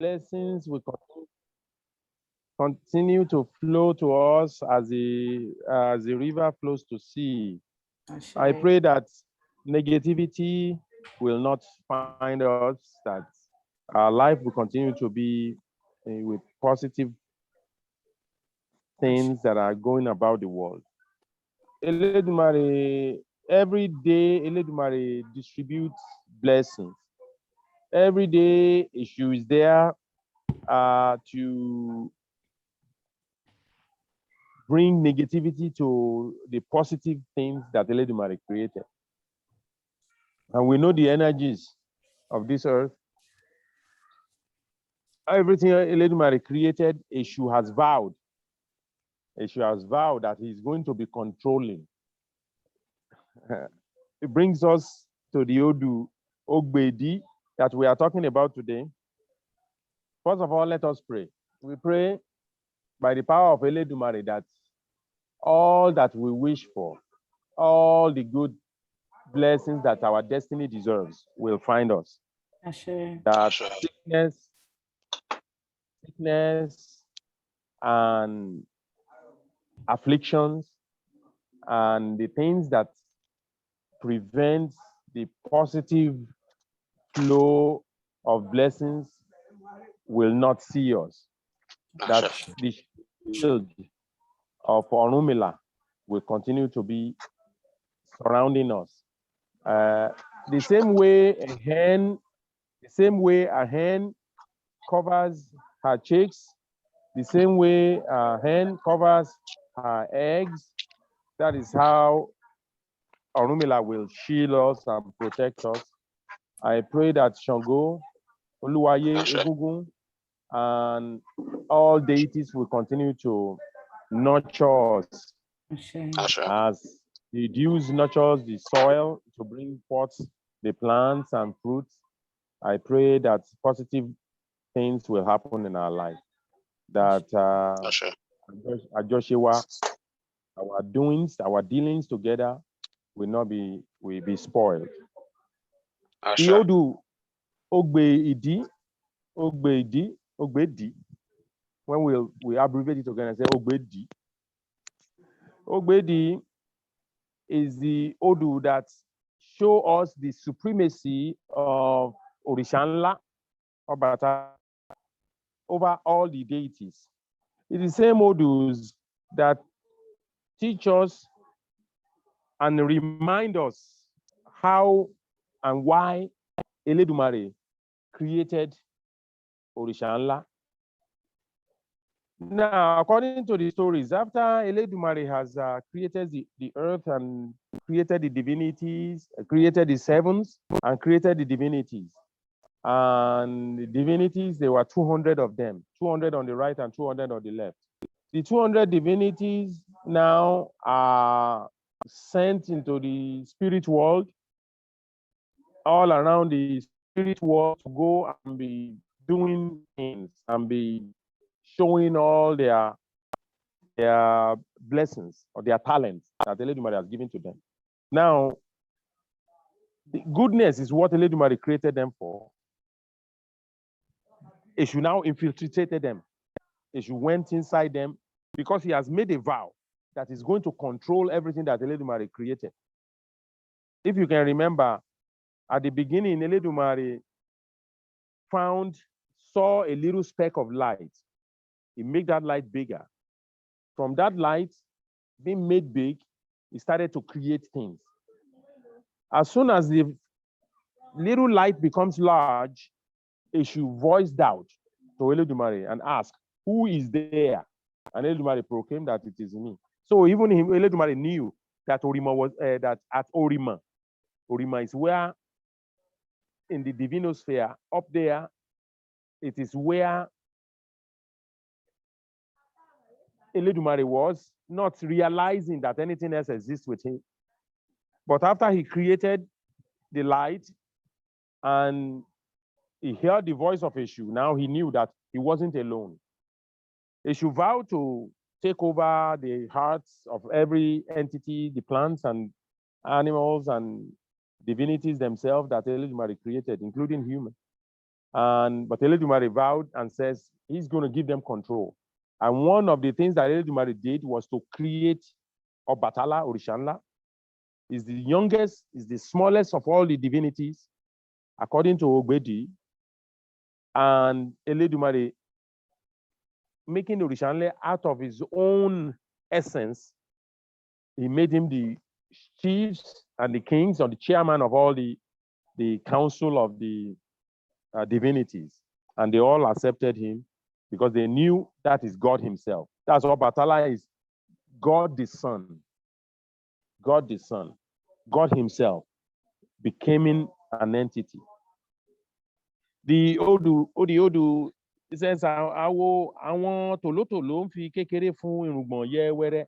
blessings will continue to flow to us as the river flows to sea. I pray that negativity will not find us, that our life will continue to be with positive things that are going about the world. Eledumare, every day, Eledumare distributes blessings. Every day, issue is there to bring negativity to the positive things that Eledumare created. And we know the energies of this earth. Everything Eledumare created, Eshu has vowed. Eshu has vowed that he's going to be controlling. It brings us to the Odu Ogbedi that we are talking about today. First of all, let us pray. We pray by the power of Eledumare that all that we wish for, all the good blessings that our destiny deserves will find us. That sickness and afflictions and the things that prevent the positive flow of blessings will not see us. That the shield of Orunmila will continue to be surrounding us. The same way a hen covers her chicks, the same way a hen covers her eggs, that is how Orunmila will shield us and protect us. I pray that Shango, Oluwaye, Egungun, and all deities will continue to nurture us as the dews nurtures the soil to bring forth the plants and fruits. I pray that positive things will happen in our life. That Joshua, our doings, our dealings together will be spoiled. Iodu Ogbedi, when we abbreviate it together and say Ogbedi. Ogbedi is the Odu that show us the supremacy of Orishanla over all the deities. It's the same Odus that teach us and remind us how and why Eledumare created Orishanla. Now, according to the stories, after Eledumare has created the earth and created the divinities, created the heavens and created the divinities. And the divinities, there were 200 of them, 200 on the right and 200 on the left. The 200 divinities now are sent into the spirit world, all around the spirit world, to go and be doing things and be showing all their blessings or their talents that Eledumare has given to them. Now, the goodness is what Eledumare created them for. Eshu now infiltrated them. Eshu went inside them because he has made a vow that he's going to control everything that Eledumare created. If you can remember, at the beginning, Eledumare saw a little speck of light. He made that light bigger. From that light being made big, he started to create things. As soon as the little light becomes large, Eshu voiced out to Eledumare and asked, "Who is there?" And Eledumare proclaimed that it is me. So even Eledumare knew that Orima was that at Orima is where in the divinosphere up there, it is where Eledumare was, not realizing that anything else exists with him. But after he created the light and he heard the voice of Eshu, now he knew that he wasn't alone. Eshu vowed to take over the hearts of every entity, the plants and animals and divinities themselves that Eledumare created, including humans. But Eledumare vowed and says he's going to give them control. And one of the things that Eledumare did was to create Obatala, Orishanla. Is the youngest, is the smallest of all the divinities, according to Ogbedi. And Eledumare, making Orishanle out of his own essence, he made him the chiefs and the kings, or the chairman of all the council of the divinities. And they all accepted him because they knew that is God himself. That's what Obatala is, God the Son. God the Son. God himself becoming an entity. The Odu, it says, àwọn tòlótòló ń fi kékeré fún irùngbọ̀n yẹ wẹ́rẹ́.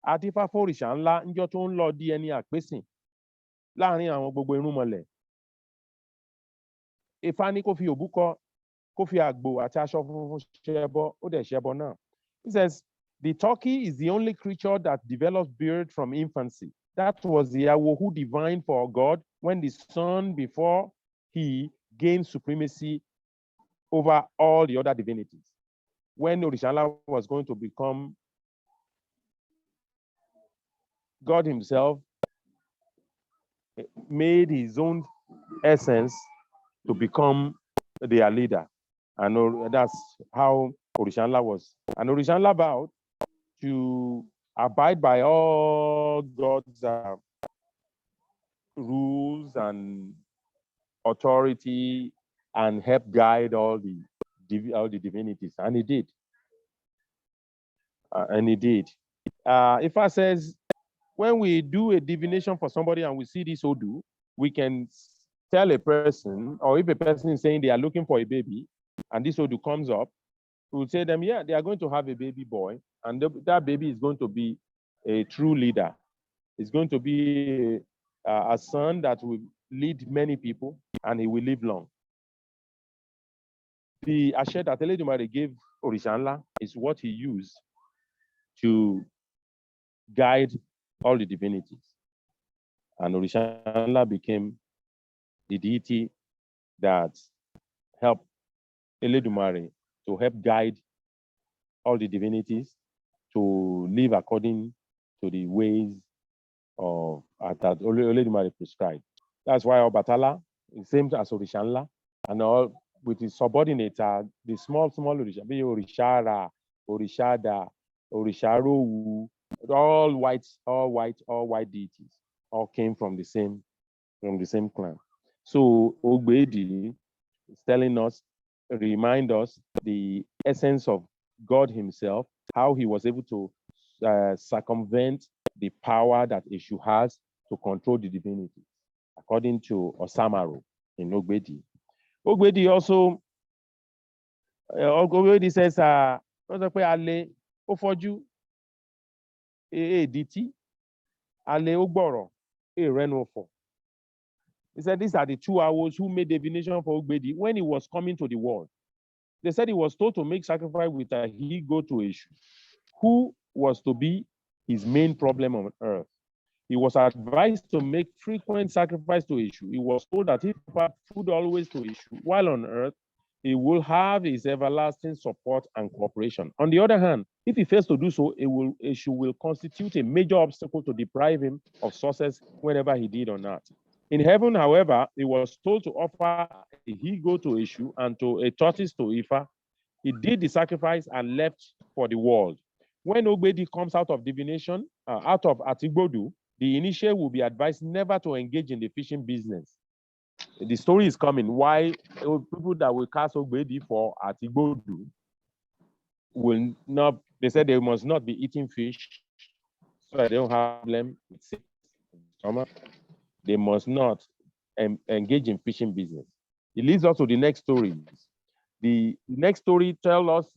Àtífá fòrìṣà ńlá níjọ́ tó ń lọ di ẹni àpésìn láàrin àwọn gbogbo irúnmọlẹ̀. Ifá ní kó fi òbúkọ, kó fi àgbò àti aṣọ funfun ṣẹbọ, ó dẹ̀ ṣẹbọ náà. It says, the turkey is the only creature that develops beard from infancy. That was the Awo who divined for God when the son, before he gained supremacy over all the other divinities. When Orishanla was going to become God himself, made his own essence to become their leader. And that's how Orishanla was. And Orishanla vowed to abide by all God's rules and authority and help guide all the divinities. And he did. Ifa says, when we do a divination for somebody and we see this Odu, we can tell a person, or if a person is saying they are looking for a baby, and this Odu comes up, we will say them, yeah, they are going to have a baby boy, and that baby is going to be a true leader. It's going to be a son that will lead many people, and he will live long. The Ashe that Eledumare gave Orishanla is what he used to guide all the divinities. And Orishanla became the deity that helped Eledumare to help guide all the divinities to live according to the ways of that Eledumare prescribed. That's why Obatala is same as Orishanla, and all with his subordinates, the small Orisha, be Orishara, Orishada, Orisharowu, all white deities, all came from the same clan. So Ogbedi is telling us, remind us the essence of God himself, how he was able to circumvent the power that Eshu has to control the divinity, according to Osamaro in Ogbedi. Ogbedi also, Ogbedi says, Ale ofoju diti, ale ogboro renofo. He said these are the two Awos who made divination for Ogbedi when he was coming to the world. They said he was told to make sacrifice with a he-goat to Eshu, who was to be his main problem on earth. He was advised to make frequent sacrifice to Eshu. He was told that if he offered food always to Eshu while on earth, he will have his everlasting support and cooperation. On the other hand, if he fails to do so, Eshu will constitute a major obstacle to deprive him of success whenever he did on earth. In heaven, however, he was told to offer a he-goat to Eshu and to a tortoise to Ifa. He did the sacrifice and left for the world. When Ogbedi comes out of divination, out of Atigbodu, the initiate will be advised never to engage in the fishing business. The story is coming. Why people that will cast Ogbedi for Atigbodu will not, they said they must not be eating fish so that they don't have them with stomach. They must not engage in fishing business. It leads us to the next story. The next story tells us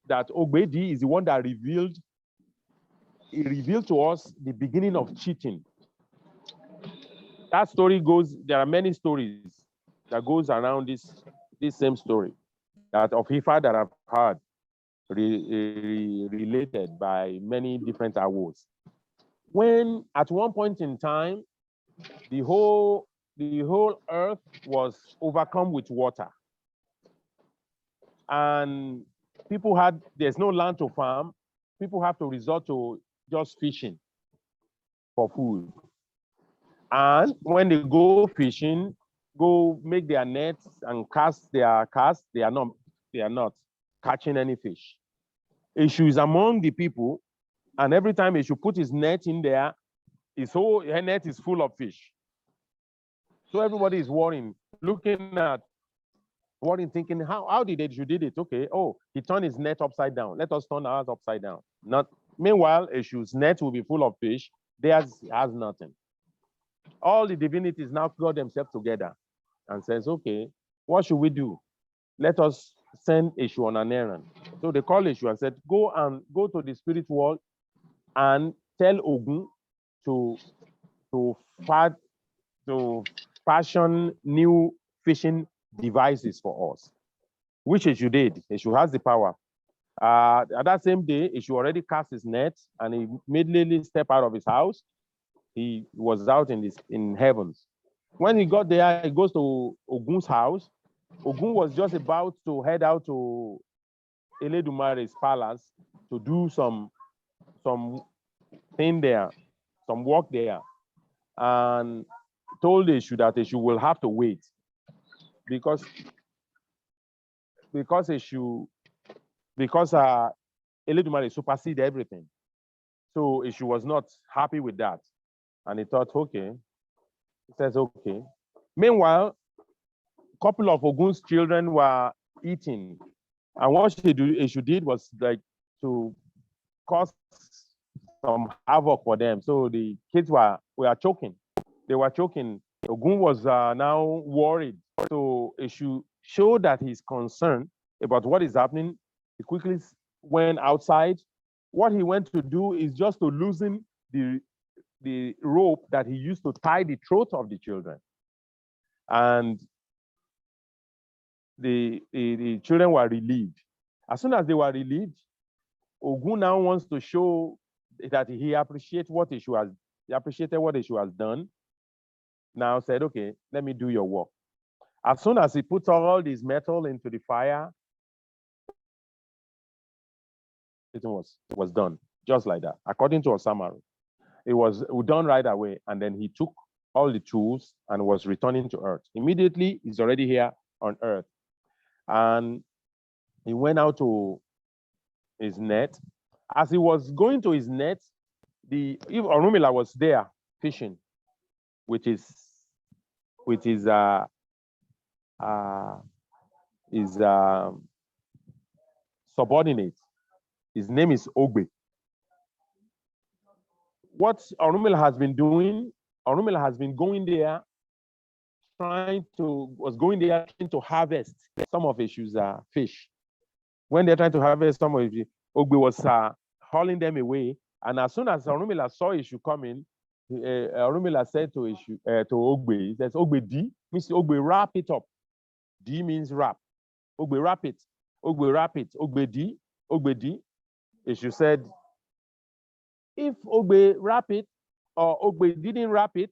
that Ogbedi is the one that revealed to us the beginning of cheating. That story goes, there are many stories that goes around this same story that of Ifa that I've heard related by many different Awos. When at one point in time, the whole the whole earth was overcome with water. And people there's no land to farm. People have to resort to just fishing for food. And when they go fishing, go make their nets and cast, they are not catching any fish. Eshu is among the people, and every time Eshu put his net in there, his whole net is full of fish. So everybody is worrying, thinking, how did Eshu did it? Okay, oh, he turned his net upside down. Let us turn ours upside down. Meanwhile, Eshu's net will be full of fish. Theirs has nothing. All the divinities now got themselves together and says, okay, what should we do? Let us send Eshu on an errand. So they called Eshu and said, go to the spirit world and tell Ogun to fashion new fishing devices for us, which Eshu did. Eshu has the power. At that same day, Eshu already cast his net and he immediately stepped out of his house. He was out in heavens. When he got there, he goes to Ogun's house. Ogun was just about to head out to Eledumare's palace to do some thing there, some work there, and told Eshu that Eshu will have to wait because Eledumare superseded everything. So Eshu was not happy with that. And he thought, okay. He says, okay. Meanwhile, a couple of Ogun's children were eating. And what Eshu did was like to cause some havoc for them. So the kids were choking. They were choking. Ogun was now worried. So Eshu showed that he's concerned about what is happening. He quickly went outside. What he went to do is just to loosen the rope that he used to tie the throat of the children. And the children were relieved. As soon as they were relieved, Ogun now wants to show that he appreciated what Eshu has done. Now said, okay, let me do your work. As soon as he put all this metal into the fire, it was done, just like that, according to Osamari. It was done right away, and then he took all the tools and was returning to Earth. Immediately, he's already here on Earth. And he went out to his net. As he was going to his net, Orunmila was there fishing with his subordinate. His name is Ogbe. What Orunmila has been doing, Orunmila has been going there trying to harvest some of Eshu's fish. When they're trying to harvest some of it, Ogbe was hauling them away. And as soon as Orunmila saw Eshu coming, Orunmila said to Ogbe, he says, Ogbe D, means Ogbe, wrap it up. D means wrap. Ogbe, wrap it. Ogbe, wrap it. Ogbe D, Ogbe D. Eshu said, if Ogbe wrap it, or Ogbe didn't wrap it,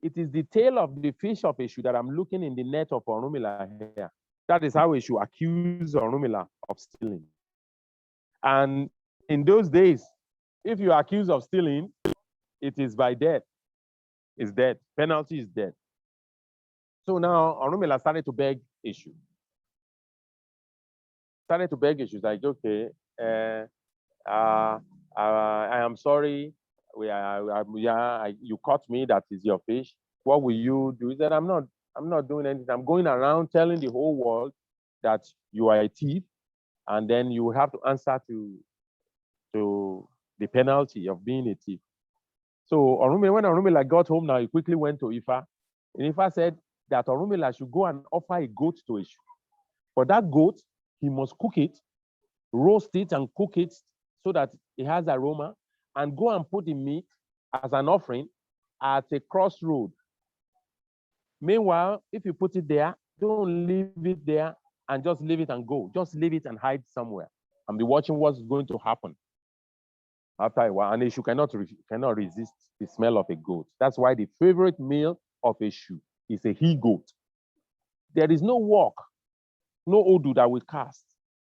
it is the tail of the fish of Eshu that I'm looking in the net of Orunmila here. That is how Eshu accused Orunmila of stealing. And in those days, if you are accused of stealing, it is by death. It's death. Penalty is death. So now Orunmila started to beg Eshu. Like, okay, I am sorry. You caught me. That is your fish. What will you do? He said, I'm not doing anything. I'm going around telling the whole world that you are a thief, and then you have to answer to the penalty of being a thief. So when Orunmila got home now, he quickly went to Ifa. And Ifa said that Orunmila should go and offer a goat to Eshu. For that goat, he must cook it, roast it and cook it so that it has aroma, and go and put the meat as an offering at a crossroad. Meanwhile, if you put it there, don't leave it there and just leave it and go. Just leave it and hide somewhere and be watching what's going to happen. After a while, and Eshu cannot resist the smell of a goat. That's why the favorite meal of Eshu is a he-goat. There is no work, no Odu that we cast.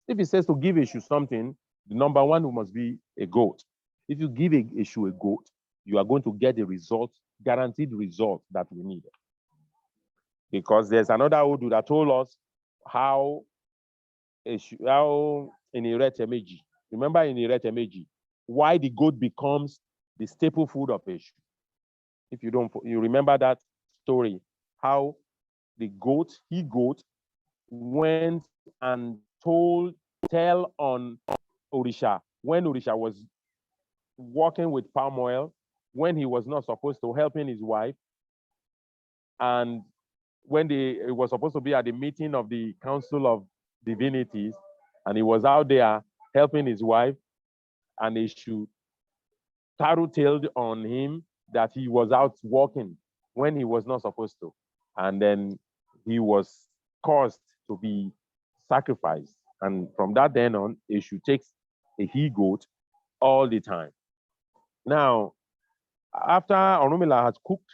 If it says to give Eshu something, the number one must be a goat. If you give Eshu a goat, you are going to get the result, guaranteed result that we need. Because there's another Odu that told us how in Iretemeji, remember in Iretemeji, why the goat becomes the staple food of Eshu. If you don't, you remember that story, how the he-goat, went and tell on Orisha when Orisha was working with palm oil, when he was not supposed to, helping his wife, and when it was supposed to be at the meeting of the Council of Divinities, and he was out there helping his wife, and Eshu tattletaled on him that he was out working when he was not supposed to. And then he was caused to be sacrificed. And from that then on, Eshu takes a he-goat all the time. Now, after Orunmila had cooked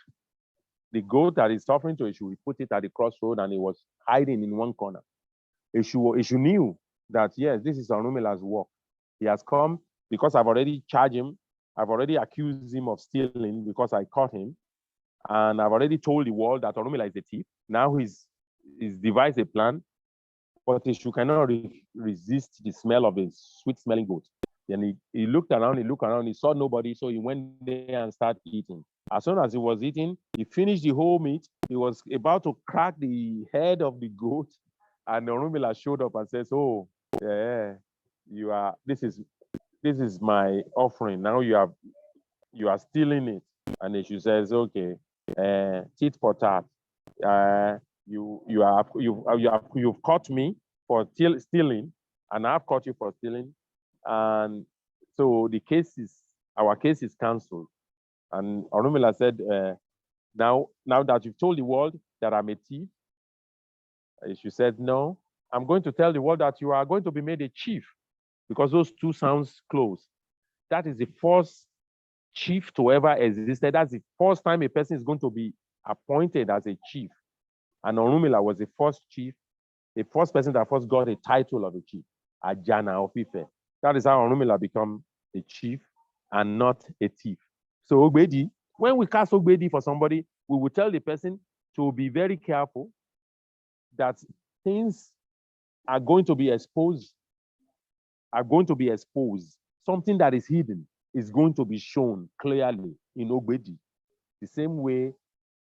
the goat that is suffering to Eshu, he put it at the crossroad and he was hiding in one corner. Eshu knew that, yes, this is Orunmila's work. He has come because I've already charged him. I've already accused him of stealing because I caught him. And I've already told the world that Orunmila is a thief. Now he's devised a plan, but Eshu cannot resist the smell of a sweet-smelling goat. Then he looked around, he saw nobody, so he went there and started eating. As soon as he was eating, he finished the whole meat. He was about to crack the head of the goat, and Orunmila showed up and says, "Oh, yeah, this is my offering. Now you are stealing it." And Eshu says, "Okay, tit for tat. You've caught me for stealing, and I've caught you for stealing, and so our case is cancelled." And Orunmila said, now that you've told the world that I'm a thief," she said, "No, I'm going to tell the world that you are going to be made a chief," because those two sounds close. That is the first chief to ever exist. That's the first time a person is going to be appointed as a chief. And Orunmila was the first chief, the first person that first got a title of a chief, Ajana of Ife. That is how Orunmila became a chief and not a thief. So Ogbedi, when we cast Ogbedi for somebody, we will tell the person to be very careful that things are going to be exposed. Something that is hidden is going to be shown clearly in Ogbedi. The same way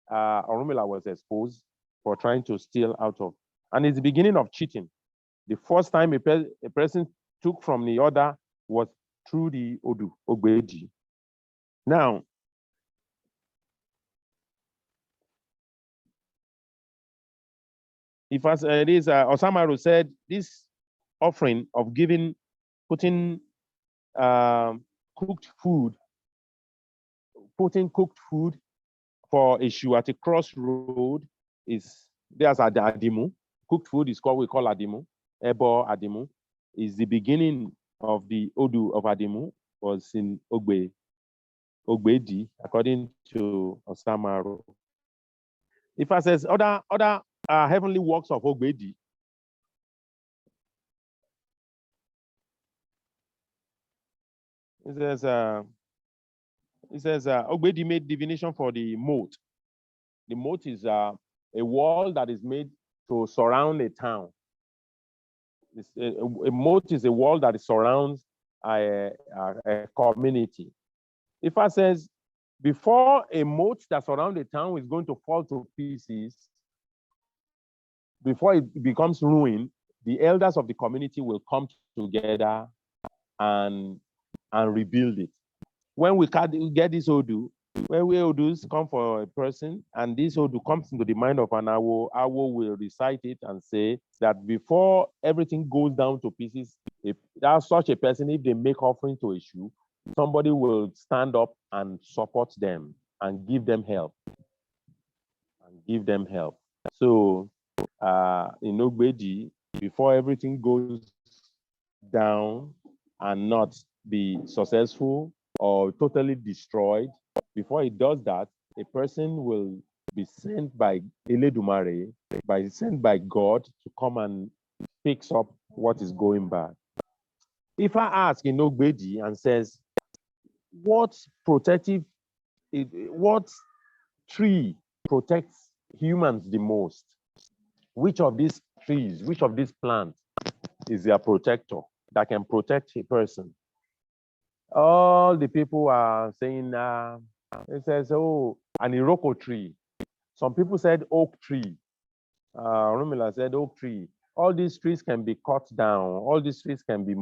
Orunmila was exposed for trying to steal out of. And it's the beginning of cheating. The first time a person took from the other was through the Odu, Ogbedi. Now, if as Osamaru said, this offering of putting cooked food for Eshu at a crossroad there's Adimu. Cooked food is we call Adimu. Ebo Adimu is the beginning of the Odu of Adimu, was in Ogbedi, according to Osamaru. If I says other heavenly works of Ogbedi, it says Ogbedi made divination for the moat. The moat is a wall that is made to surround a town. A moat is a wall that surrounds a community. If I says, before a moat that surrounds a town is going to fall to pieces, before it becomes ruined, the elders of the community will come together and rebuild it. When we get this Odu, when we Odus come for a person, and this Odu comes into the mind of an Awo will recite it and say that before everything goes down to pieces, if that's such a person, if they make offering to Eshu, somebody will stand up and support them and give them help. So in Ogbedi, before everything goes down and not be successful or totally destroyed, before it does that, a person will be sent by Eledumare, sent by God to come and fix up what is going bad. If I ask in Ogbedi and says, what tree protects humans the most? Which of these trees, which of these plants is their protector that can protect a person? All the people are saying, it says, oh, an Iroko tree. Some people said oak tree. Rumila said oak tree. All these trees can be cut down. All these trees can be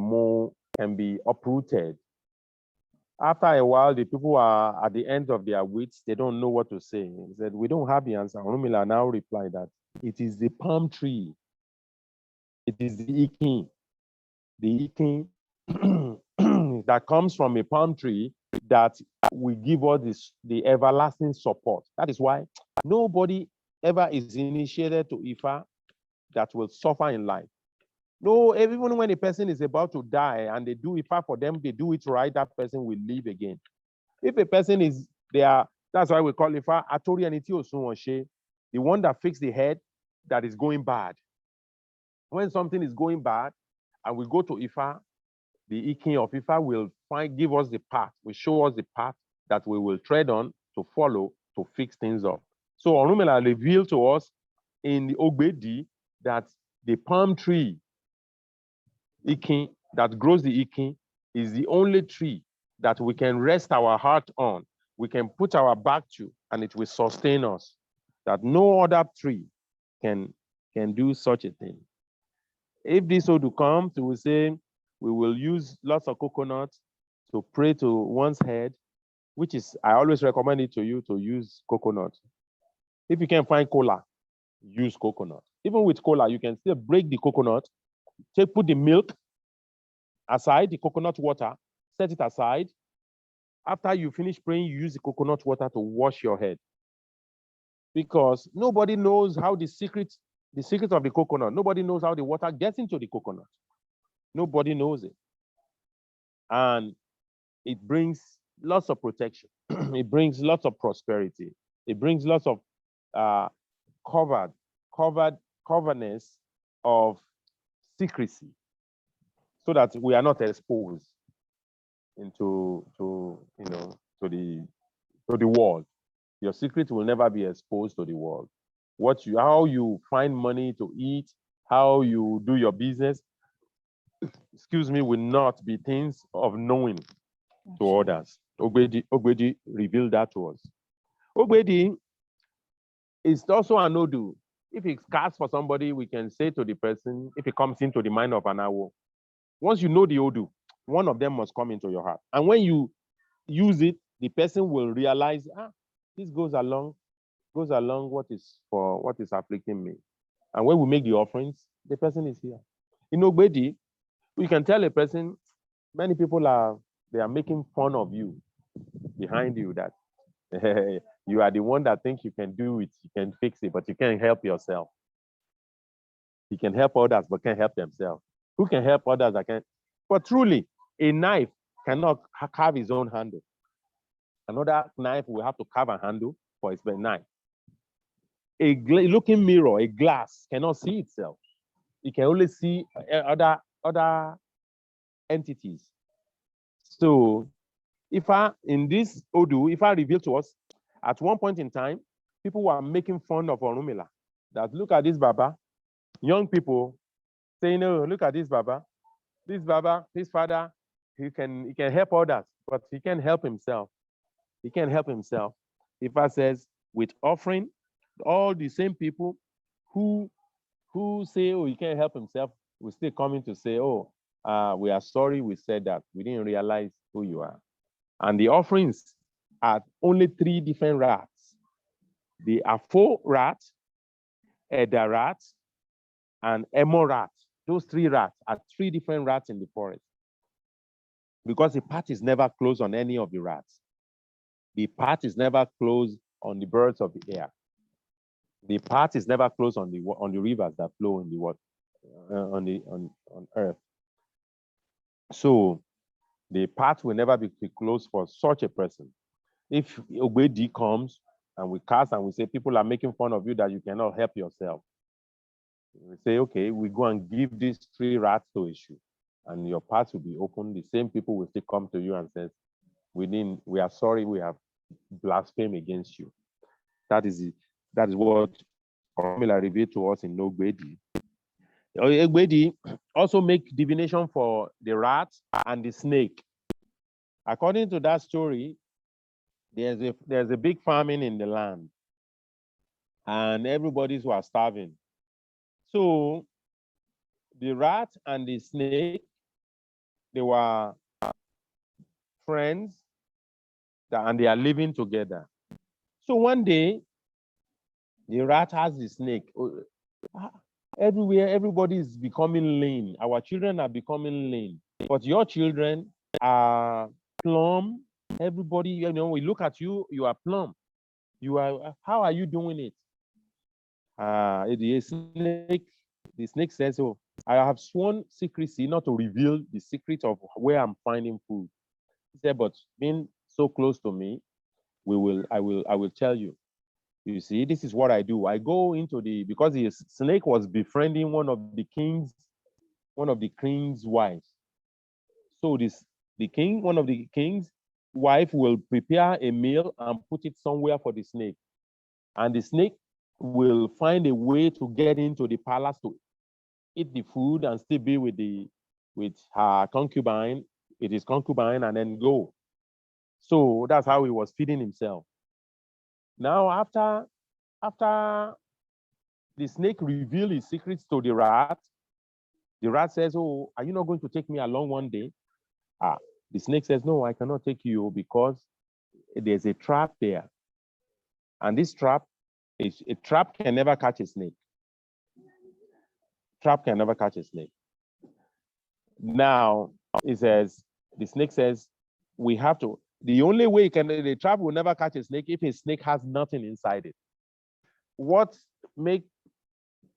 uprooted. After a while, the people are at the end of their wits. They don't know what to say. He said, we don't have the answer. Rumila now replied that it is the palm tree. It is the ikin. The ikin that comes from a palm tree that will give us the everlasting support. That is why nobody ever is initiated to Ifa that will suffer in life. No, even when a person is about to die and they do Ifa for them, they do it right, that person will live again. If a person is there, that's why we call Ifa Atori Aniti Osunwonshe, the one that fixes the head that is going bad. When something is going bad and we go to Ifa, the Ikin of Ifa will give us the path, will show us the path that we will tread on to follow to fix things up. So Orunmila revealed to us in the Ogbedi that the palm tree Ikin that grows the Ikin is the only tree that we can rest our heart on, we can put our back to, and it will sustain us. That no other tree can do such a thing. If this Odu comes, we will say we will use lots of coconuts to pray to one's head, which is, I always recommend it to you to use coconut. If you can find cola, use coconut. Even with cola, you can still break the coconut, put the milk aside, the coconut water, set it aside. After you finish praying, you use the coconut water to wash your head. Because nobody knows how the secret of the coconut, nobody knows how the water gets into the coconut. Nobody knows it. And it brings lots of protection. It brings lots of prosperity. It brings lots of coverness of secrecy, so that we are not exposed into the world. Your secret will never be exposed to the world. How you find money to eat, how you do your business, excuse me, will not be things of knowing to others. Ogbedi revealed that to us. Ogbedi is also an Odu. If it's cast for somebody, we can say to the person, if it comes into the mind of an Awo, once you know the Odu, one of them must come into your heart. And when you use it, the person will realize, this goes along what is afflicting me. And when we make the offerings, the person is here. In Ogbedi, we can tell a person, many people they are making fun of you behind you, that you are the one that thinks you can do it, you can fix it, but you can't help yourself. You can help others, but can't help themselves. Who can help others that can? But truly, a knife cannot carve its own handle. Another knife will have to carve a handle for its knife. A looking mirror, a glass, cannot see itself. It can only see other entities. So in this Odu, if I reveal to us, at one point in time, people were making fun of Orunmila. That look at this Baba, young people saying, "No, look at this Baba, his father, he can help others, but he can't help himself. He can't help himself." Ifa says, with offering, all the same people who say, "Oh, he can't help himself," will still coming to say, "Oh, we are sorry we said that. We didn't realize who you are." And the offerings are only 3 different rats. The Afo rat, Eda rat, and Emo rat. Those 3 rats are 3 different rats in the forest. Because the path is never closed on any of the rats. The path is never closed on the birds of the air. The path is never closed on the rivers that flow in the water, on earth. So the path will never be closed for such a person. If Ogbedi comes, and we cast and we say, people are making fun of you that you cannot help yourself. We say, okay, we go and give these 3 rats to issue, and your path will be open. The same people will still come to you and say, we are sorry, we have blasphemed against you. That is what Orunmila revealed to us in Ogbedi. Ogbedi also make divination for the rat and the snake. According to that story, there's a big famine in the land, and everybody's were starving. So the rat and the snake, they were friends, and they are living together. So one day, the rat has the snake. Everywhere, everybody is becoming lean. Our children are becoming lean, but your children are plump. Everybody, we look at you, you are plump. How are you doing it? The snake says, oh, I have sworn secrecy not to reveal the secret of where I'm finding food. He said, but being so close to me, I will tell you. You see, this is what I do. I go into because the snake was befriending one of the king's wives. So one of the king's wife will prepare a meal and put it somewhere for the snake. And the snake will find a way to get into the palace to eat the food and still be with her concubine, and then go. So that's how he was feeding himself. Now, after the snake revealed his secrets to the rat says, oh, are you not going to take me along one day? The snake says, no, I cannot take you because there's a trap there. And a trap can never catch a snake. Trap can never catch a snake. Now, the snake says, the only way the trap will never catch a snake if a snake has nothing inside it. What make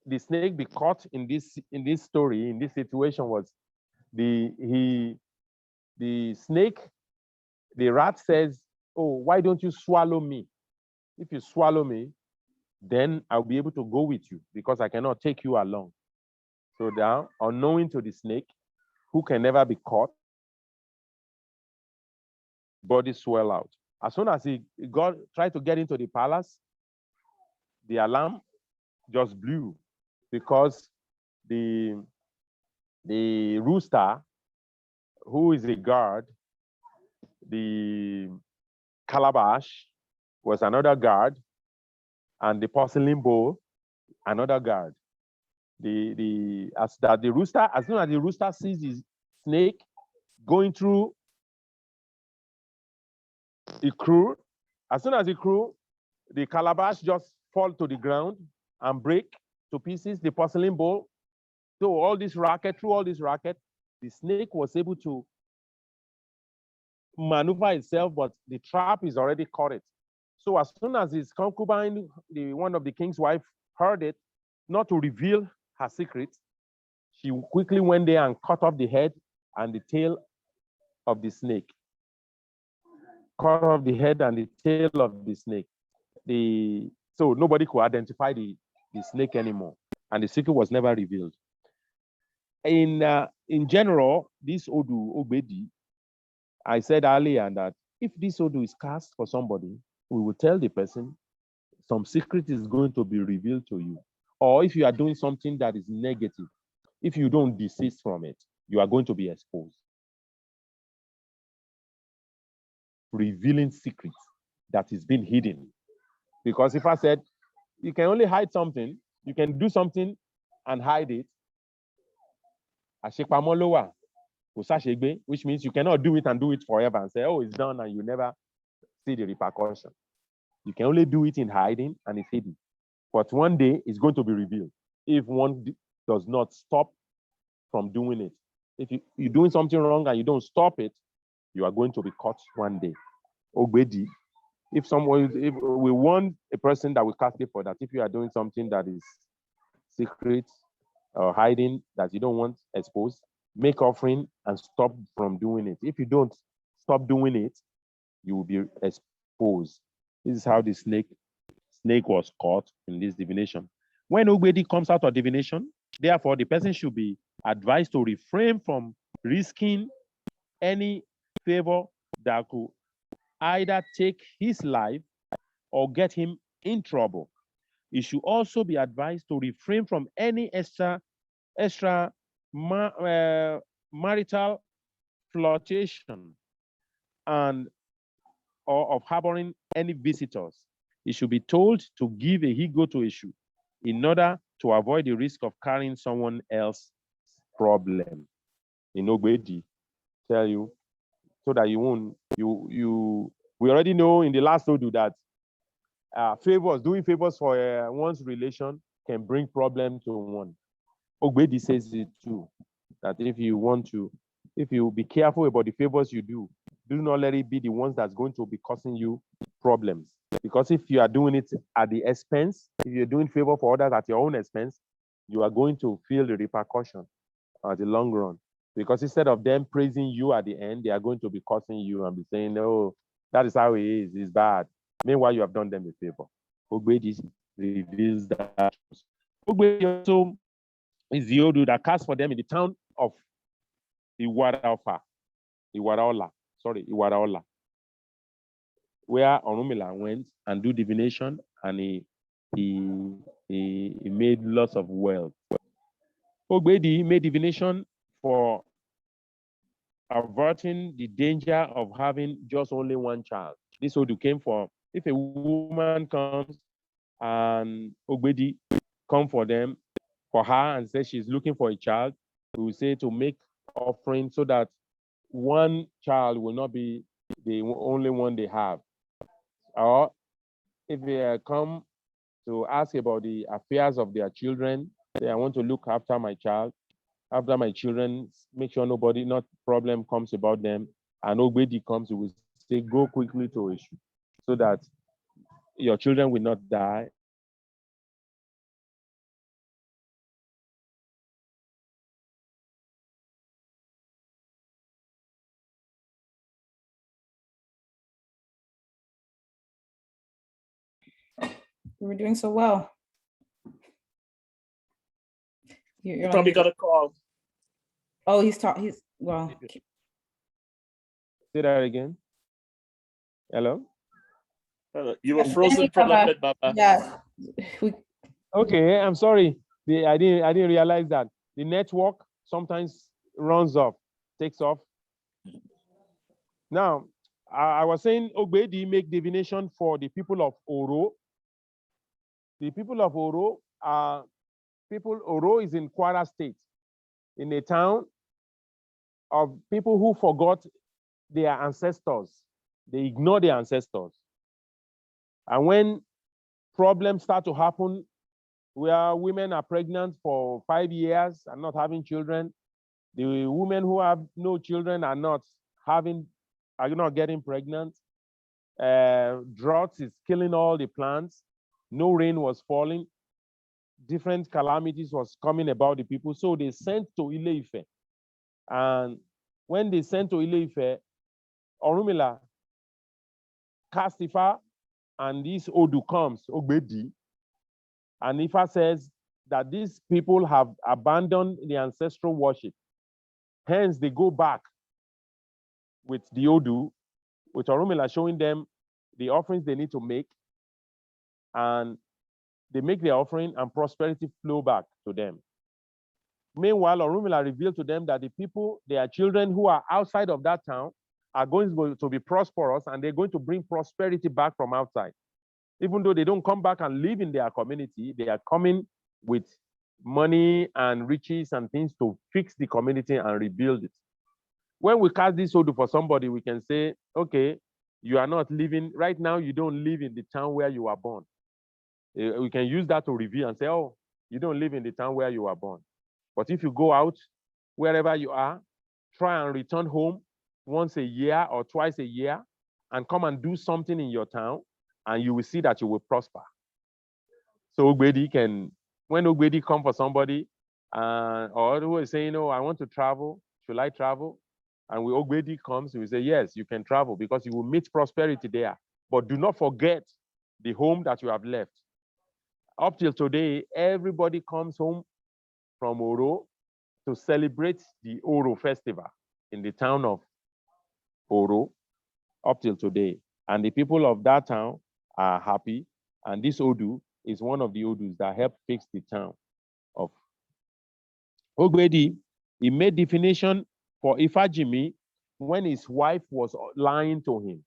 the snake be caught in this story, in this situation, was the rat says, oh, why don't you swallow me? If you swallow me, then I'll be able to go with you because I cannot take you along. So now, unknowing to the snake, who can never be caught, body swell out. As soon as he tried to get into the palace, the alarm just blew because the rooster, who is a guard, the calabash was another guard, and the porcelain bowl, another guard. As soon as the rooster sees his snake going through the crew, as soon as he crew, the calabash just fall to the ground and break to pieces, the porcelain bowl. So through all this racket, the snake was able to maneuver itself, but the trap is already caught it. So as soon as his concubine, one of the king's wife, heard it, not to reveal her secret, she quickly went there and cut off the head and the tail of the snake. Cut off the head and the tail of the snake. So nobody could identify the snake anymore, and the secret was never revealed. In general, this Odu Ogbedi, I said earlier that if this Odu is cast for somebody, we will tell the person some secret is going to be revealed to you. Or if you are doing something that is negative, if you don't desist from it, you are going to be exposed. Revealing secrets that is being hidden. Because if I said, you can only hide something, you can do something and hide it, which means you cannot do it and do it forever and say, oh, it's done, and you never see the repercussion. You can only do it in hiding and it's hidden. But one day it's going to be revealed if one does not stop from doing it. If you're doing something wrong and you don't stop it, you are going to be caught one day. Ogbedi, if we want a person that will cast it for that, if you are doing something that is secret or hiding that you don't want exposed, make offering and stop from doing it. If you don't stop doing it, you will be exposed. This is how the snake snake was caught in this divination. When Ogbedi comes out of divination, therefore, the person should be advised to refrain from risking any favor that could either take his life or get him in trouble. He should also be advised to refrain from any marital flirtation and or of harboring any visitors. He should be told to give a he-goat to Eshu in order to avoid the risk of carrying someone else's problem. In Ogbedi, tell you, so that you won't, we already know in the last Odu that doing favors for one's relation can bring problem to one. Ogbedi says it too, that if you be careful about the favors you do not let it be the ones that's going to be causing you problems. Because if you are doing it at the expense, if you're doing favor for others at your own expense, you are going to feel the repercussion at the long run. Because instead of them praising you at the end, they are going to be cursing you and be saying, no, that is how it is, it's bad. Meanwhile, you have done them a favor. Ogbedi reveals that. Ogbedi also is the Odu that cast for them in the town of Iwaraola, where Orunmila went and do divination, and he made lots of wealth. Ogbedi made divination for averting the danger of having just only one child. This Odu came for, if a woman comes and Ogbedi come for her and says she's looking for a child, we will say to make offering so that one child will not be the only one they have. Or if they come to ask about the affairs of their children, say, I want to look after my child, after my children, make sure not problem comes about them, and nobody comes, we will say, go quickly to Eshu, so that your children will not die. You were doing so well. You probably got a call. Oh, he's well. Say that again. Hello? You were frozen for a little bit, Baba. Yeah. Okay, I'm sorry. I didn't realize that the network sometimes runs off, takes off. Now, I was saying Ogbedi make divination for the people of Oro. The people of Oro are Oro is in Kwara State, in a town of people who forgot their ancestors. They ignore their ancestors. And when problems start to happen, where women are pregnant for 5 years and not having children, the women who have no children are not getting pregnant. Droughts is killing all the plants. No rain was falling. Different calamities was coming about the people. So they sent to Ile-Ife. And when they sent to Ile-Ife, Orunmila cast Ifa, and this Odu comes, Ogbedi, and Ifa says that these people have abandoned the ancestral worship. Hence, they go back with the Odu, with Orunmila showing them the offerings they need to make, and they make their offering and prosperity flow back to them. Meanwhile, Orunmila revealed to them that the people, their children who are outside of that town, are going to be prosperous, and they're going to bring prosperity back from outside. Even though they don't come back and live in their community, they are coming with money and riches and things to fix the community and rebuild it. When we cast this Odu for somebody, we can say, okay, you are not living, right now you don't live in the town where you were born. We can use that to reveal and say, oh, you don't live in the town where you were born. But if you go out, wherever you are, try and return home once a year or twice a year and come and do something in your town, and you will see that you will prosper. So Ogbedi when Ogbedi come for somebody, or who is saying, oh, I want to travel, should I travel? And when Ogbedi comes, we say, yes, you can travel because you will meet prosperity there. But do not forget the home that you have left. Up till today, everybody comes home from Oro to celebrate the Oro festival in the town of Oro up till today. And the people of that town are happy. And this Odu is one of the Odus that helped fix the town of Ogbedi. He made definition for Ifajimi when his wife was lying to him.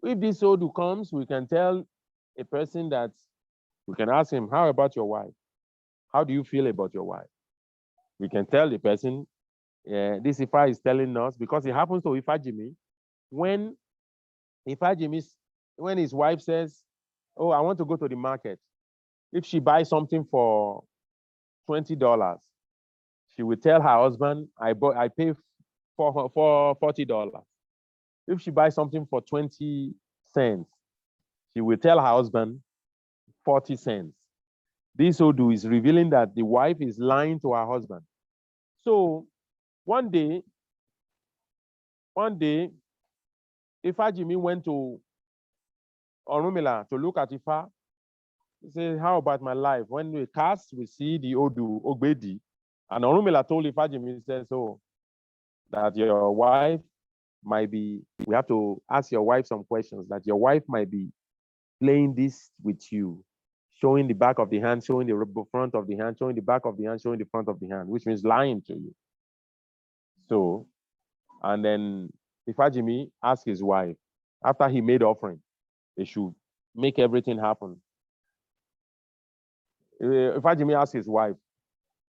If this Odu comes, we can tell a person that, we can ask him, how about your wife? How do you feel about your wife? We can tell the person, this Ifa is telling us, because it happens to Ifajimi, when his wife says, oh, I want to go to the market. If she buys something for $20, she will tell her husband, I pay for $40. If she buys something for 20 cents, she will tell her husband 40 cents. This Odu is revealing that the wife is lying to her husband. So one day, Ifajimi went to Orunmila to look at Ifa. He said, how about my life? When we cast, we see the Odu, Ogbedi. And Orunmila told Ifajimi, he said, so that your wife might be, we have to ask your wife some questions, that your wife might be playing this with you, showing the back of the hand, showing the front of the hand, showing the back of the hand, showing the front of the hand, which means lying to you. So, and then Ifajimi asked his wife, after he made offering, they should make everything happen. Ifajimi asked his wife,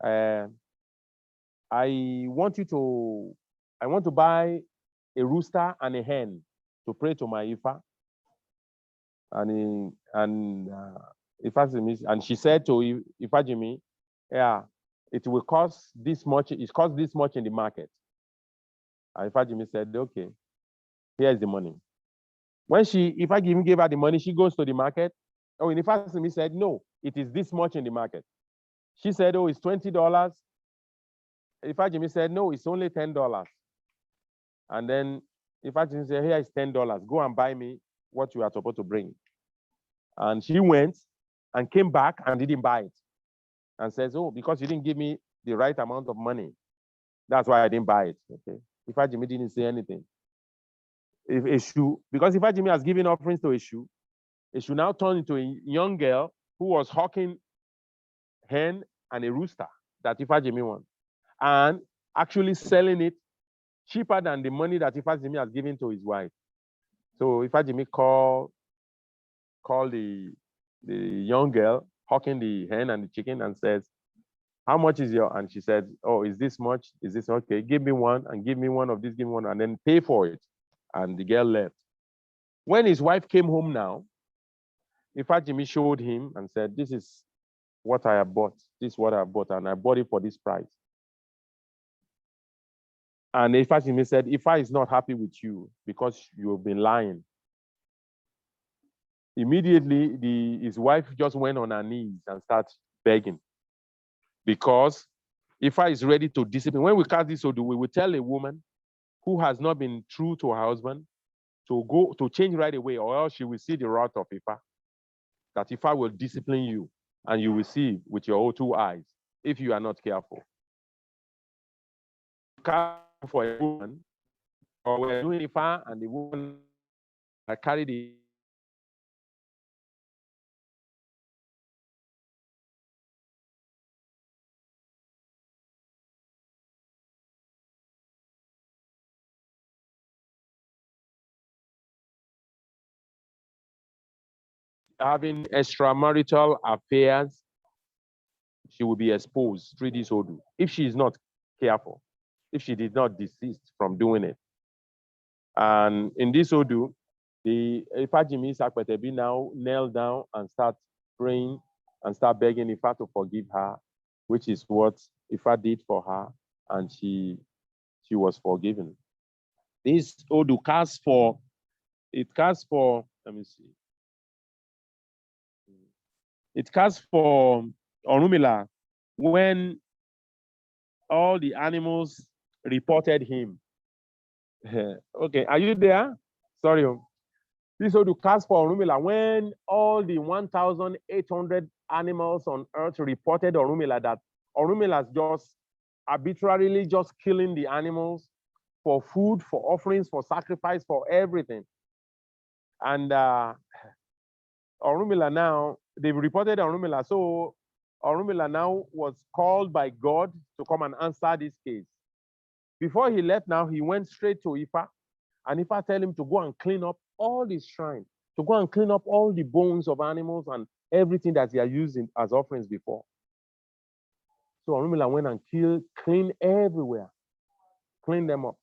I want to buy a rooster and a hen to pray to my Ifa. And she said to Ifajimi, yeah, it will cost this much. It costs this much in the market. And Ifajimi said, okay, here's the money. When Ifajimi gave her the money, she goes to the market. Oh, and Ifajimi said, no, it is this much in the market. She said, oh, it's $20. Ifajimi said, no, it's only $10. And then Ifajimi said, here is $10. Go and buy me what you are supposed to bring. And she went and came back and didn't buy it. And says, oh, because you didn't give me the right amount of money. That's why I didn't buy it. Okay. Ifajimi didn't say anything. Because Ifajimi has given offerings to Eshu now turned into a young girl who was hawking hen and a rooster that Ifajimi wants, and actually selling it cheaper than the money that Ifajimi has given to his wife. So Ifajimi called the young girl hawking the hen and the chicken and says, how much is your, and she said, oh, is this much? Is this okay? Give me one and give me one of this, give me one, and then pay for it. And the girl left. When his wife came home now, Ifajimi showed him and said, this is what I have bought. This is what I bought, and I bought it for this price. And Ifajimi said, Ifa is not happy with you because you have been lying. Immediately, his wife just went on her knees and started begging. Because Ifa is ready to discipline. When we cast this Odu, we will tell a woman who has not been true to her husband to change right away, or else she will see the wrath of Ifa. That Ifa will discipline you, and you will see with your own two eyes if you are not careful. For a woman, or we're doing Ifa, and the woman carry the having extramarital affairs, she will be exposed through this Odu if she is not careful, if she did not desist from doing it. And in this Odu, the Ifajimi Sakpetebi now knelt down and start praying and start begging Ifa to forgive her, which is what Ifa did for her, and she was forgiven. This Odu casts for, let me see. It casts for Orunmila when all the animals reported him. Okay, are you there? Sorry. This would cast for Orunmila when all the 1,800 animals on earth reported Orunmila that Orunmila is just arbitrarily just killing the animals for food, for offerings, for sacrifice, for everything. And Orunmila now, they've reported Orunmila. So Orunmila now was called by God to come and answer this case. Before he left now, he went straight to Ifa, and Ifa tell him to go and clean up all the shrine, to go and clean up all the bones of animals and everything that he had used as offerings before. So Orunmila went and cleaned everywhere, cleaned them up.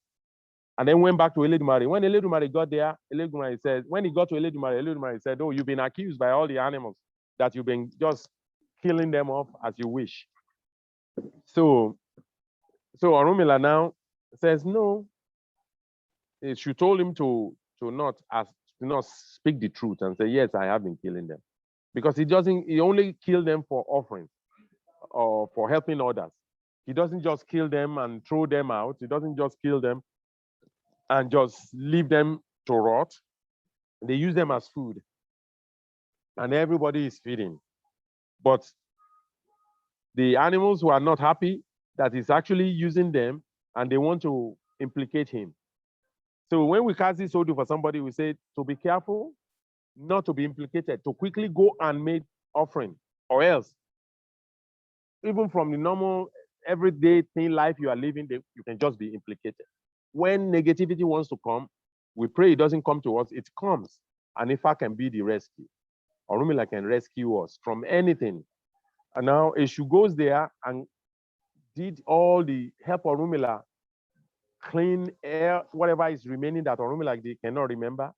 And then went back to Eledumare. When Eledumare got there, Eledumare said, when he got to Eledumare, Eledumare said, oh, you've been accused by all the animals that you've been just killing them off as you wish. So Orunmila now says, no. She told him to not speak the truth and say, yes, I have been killing them. Because he only killed them for offerings or for helping others. He doesn't just kill them and throw them out. He doesn't just kill them and just leave them to rot. They use them as food. And everybody is feeding. But the animals who are not happy that he's actually using them and they want to implicate him. So when we cast this odoo for somebody, we say to be careful, not to be implicated, to quickly go and make offering, or else, even from the normal everyday thing life you are living, you can just be implicated. When negativity wants to come, we pray it doesn't come to us, it comes. And Ifa can be the rescue. Orunmila can rescue us from anything. And now Eshu goes there and did all the help Orunmila clean air, whatever is remaining that Orunmila they cannot remember.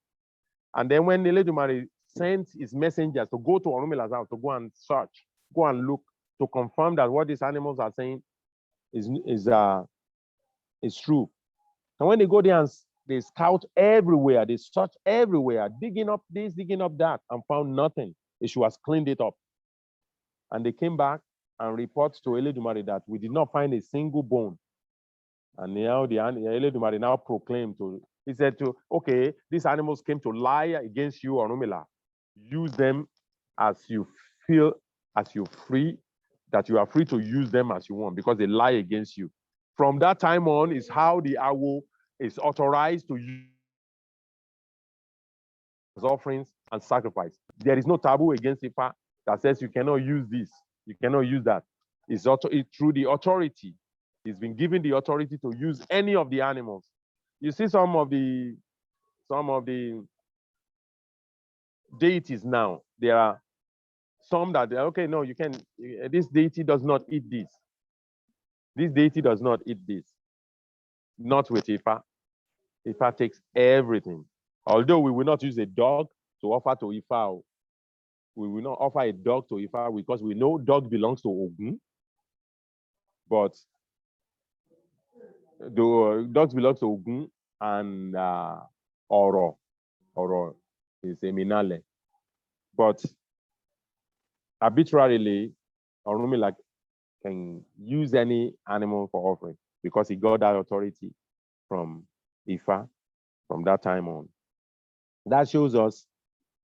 And then when Eledumare sent his messengers to go to Orumila's house to go and search, go and look, to confirm that what these animals are saying is true. And when they go there and they scout everywhere, they search everywhere, digging up this, digging up that, and found nothing. She has cleaned it up. And they came back and report to Eledumare that we did not find a single bone. And now the Eledumare now proclaimed he said okay, these animals came to lie against you, Orunmila. Use them as you feel, as you free, that you are free to use them as you want because they lie against you. From that time on is how the Awo is authorized to use offerings and sacrifice. There is no taboo against Ifa that says you cannot use this, you cannot use that. It's through the authority. He's been given the authority to use any of the animals. You see some of the deities now, there are some that okay, no, you can, this deity does not eat this. This deity does not eat this. Not with Ifa. Ifa takes everything. Although we will not use a dog to offer to Ifa. We will not offer a dog to Ifa because we know dog belongs to Ogun. But the dogs belong to Ogun and Oro. Oro is Eminale. But arbitrarily, Orunmila can use any animal for offering because he got that authority from Ifa from that time on. That shows us,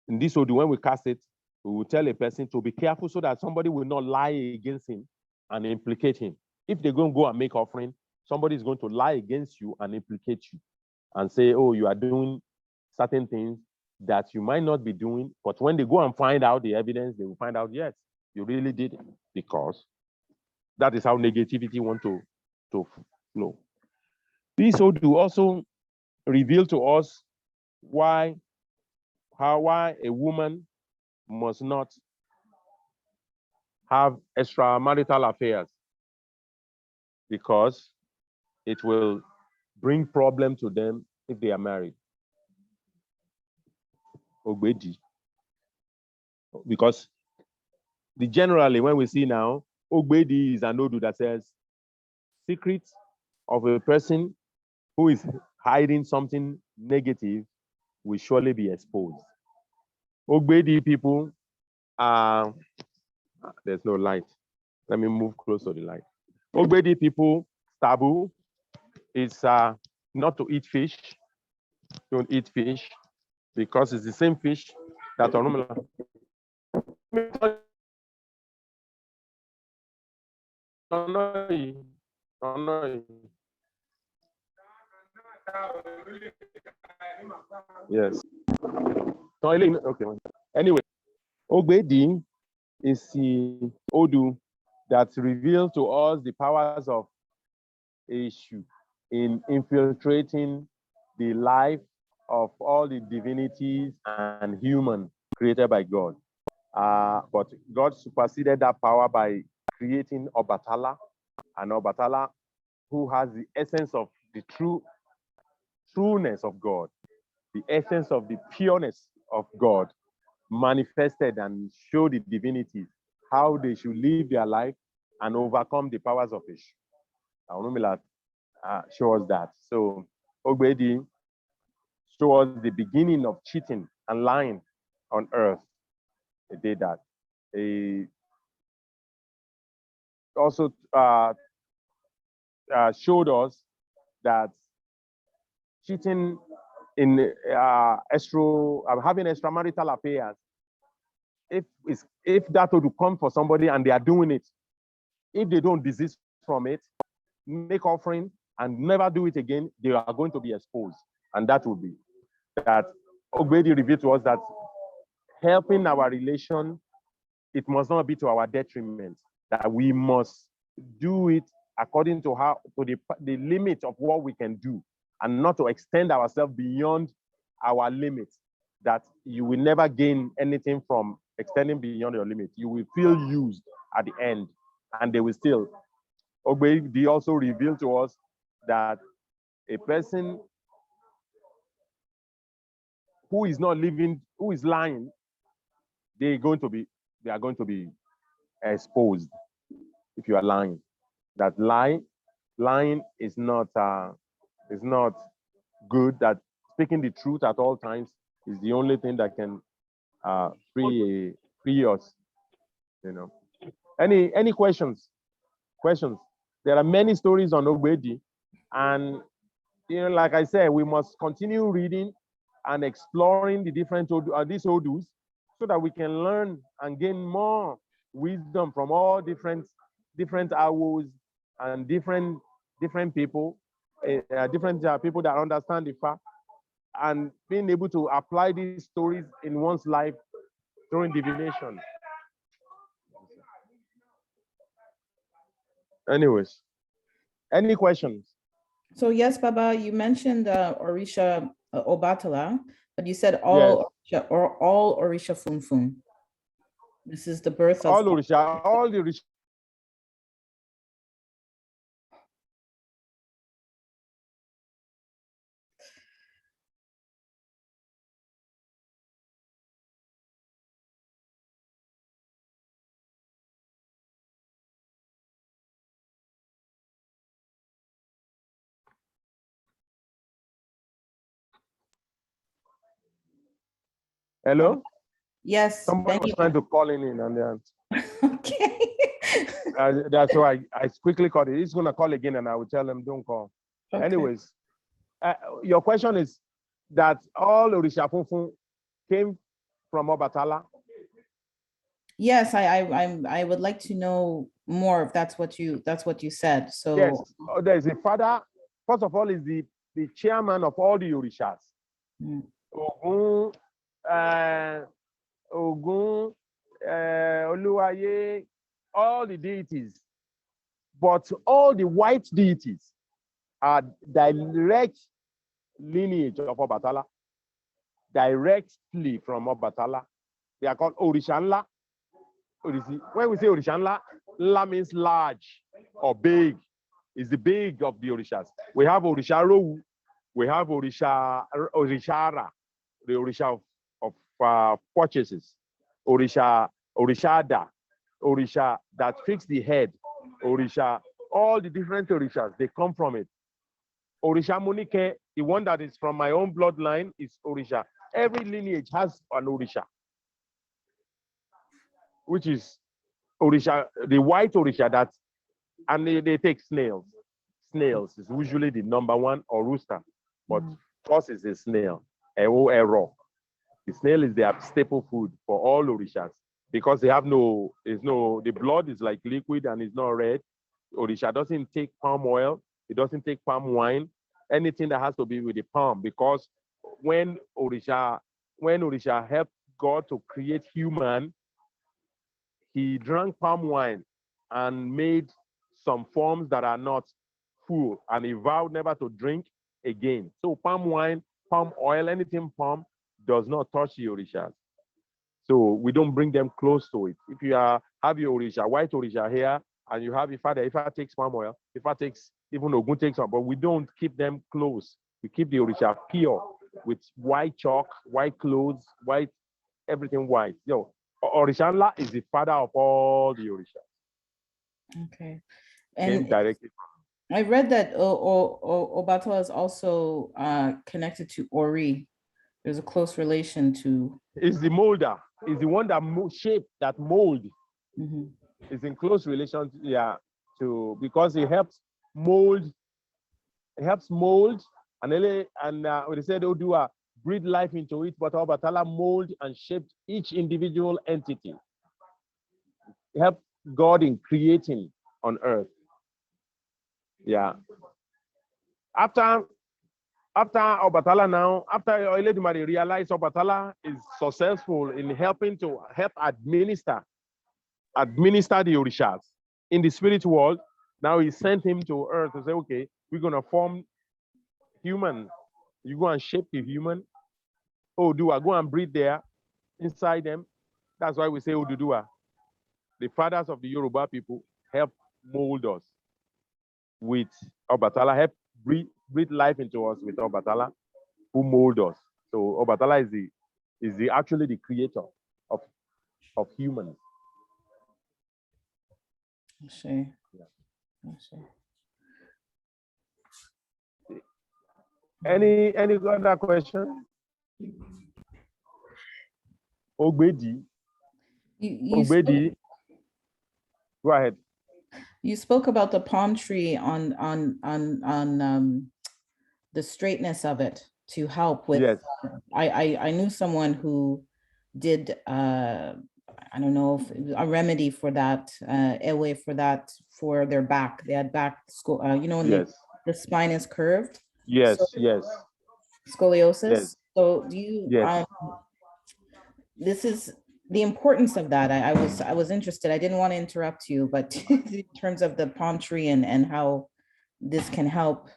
in this odoo, when we cast it, we will tell a person to be careful so that somebody will not lie against him and implicate him. If they're going to go and make offering, somebody is going to lie against you and implicate you and say, oh, you are doing certain things that you might not be doing. But when they go and find out the evidence, they will find out, yes, you really did it, because that is how negativity wants to flow. This odoo also reveal to us why a woman must not have extramarital affairs, because it will bring problem to them if they are married. Ogbedi. Because generally when we see now, Ogbedi is an odoo that says secrets of a person who is hiding something negative will surely be exposed. Ogbedi people are, there's no light. Let me move close to the light. Ogbedi people, taboo is not to eat fish. Don't eat fish. because it's the same fish that Orunmila. Yes. Okay. Anyway, Ogbedi is the Odu that reveals to us the powers of Eshu in infiltrating the life of all the divinities and human created by God. But God superseded that power by creating Obatala, and Obatala, who has the essence of the trueness of God, the essence of the pureness of God, manifested and showed the divinities how they should live their life and overcome the powers of Eshu. Orunmila shows that. So Ogbedi shows the beginning of cheating and lying on earth. He did that. He also showed us that cheating in having extramarital affairs, if that would come for somebody and they are doing it, if they don't desist from it, make offering and never do it again, they are going to be exposed. And that will be that Ogbedi revealed to us that helping our relation, it must not be to our detriment, that we must do it according to the limit of what we can do, and not to extend ourselves beyond our limits, that you will never gain anything from extending beyond your limit. You will feel used at the end, and they will still. Ogbedi also revealed to us that a person who is not living, who is lying, they are going to be exposed if you are lying. That lying is not good. That speaking the truth at all times is the only thing that can free us. You know. Any questions? Questions? There are many stories on Ogbedi, and like I said, we must continue reading and exploring the different these Odus, so that we can learn and gain more wisdom from all different Awos and different people, different people that understand the fact, and being able to apply these stories in one's life during divination. Anyways, any questions? So yes, Baba, you mentioned Orisha Obatala, but you said all Yes. Orisha, or all Orisha Funfun. This is the birth of all Orisha, all the Orisha. Hello? Yes. Somebody was trying to call in and then. Okay. That's why I quickly called it. He's going to call again and I will tell him, don't call. Okay. Anyways, your question is that all Orisha Funfun came from Obatala? Yes, I would like to know more if that's what you said. So yes, there's a father. First of all, is the chairman of all the Orishas. Ogun, Oluwaye, all the deities, but all the white deities are direct lineage of Obatala, directly from Obatala. They are called Orishanla. When we say Orishanla, La means large or big. Is the big of the Orishas. We have Orisharowu, we have Orishara, the Orisha of purchases, Orishada, Orisha that fix the head, Orisha, all the different Orishas, they come from it. Orisha Munike, the one that is from my own bloodline, is Orisha. Every lineage has an Orisha, which is Orisha, the white Orisha that, and they take snails. Snails is usually the number one, or rooster, but first is a snail, error. The snail is their staple food for all orishas because they have the blood is like liquid and it's not red. Orisha doesn't take palm oil. It doesn't take palm wine. Anything that has to be with the palm, because when Orisha helped God to create human, he drank palm wine and made some forms that are not full, and he vowed never to drink again. So palm wine, palm oil, anything palm does not touch the orishas. So we don't bring them close to it. If you have your orisha, white orisha here, and you have Ifa takes palm oil, Ifa takes, even Ogun takes one, but we don't keep them close. We keep the orisha pure with white chalk, white clothes, white, everything white. Orishanla is the father of all the orishas. Okay. Came And directly. I read that Obatala is also connected to Ori. There's a close relation to. Is the molder. Is the one that shape, that mold. Mhm. Is in close relation, to because it helps mold. It helps mold, and they said Odua breathe life into it, but Obatala mold and shaped each individual entity. It helped God in creating on earth. Yeah. After Obatala now, after Oledumare realized Obatala is successful in helping to help administer the orishas in the spirit world, now he sent him to earth to say, okay, we're gonna form human. You go and shape the human. Odua, go and breathe there inside them. That's why we say Odudua. The fathers of the Yoruba people help mold us with Obatala, help breathe life into us with Obatala, who mold us. So Obatala is actually the creator of humans. I see. Yeah. I see. Any other question? Ogbedi. Ogbedi. Go ahead. You spoke about the palm tree on the straightness of it to help with. Yes. I knew someone who did I don't know if a remedy for that, airway for that, for their back. They had back, when Yes. the spine is curved. Yes. So, Yes. Scoliosis. Yes. So do you? Yes. This is the importance of that. I was interested. I didn't want to interrupt you, but in terms of the palm tree and how this can help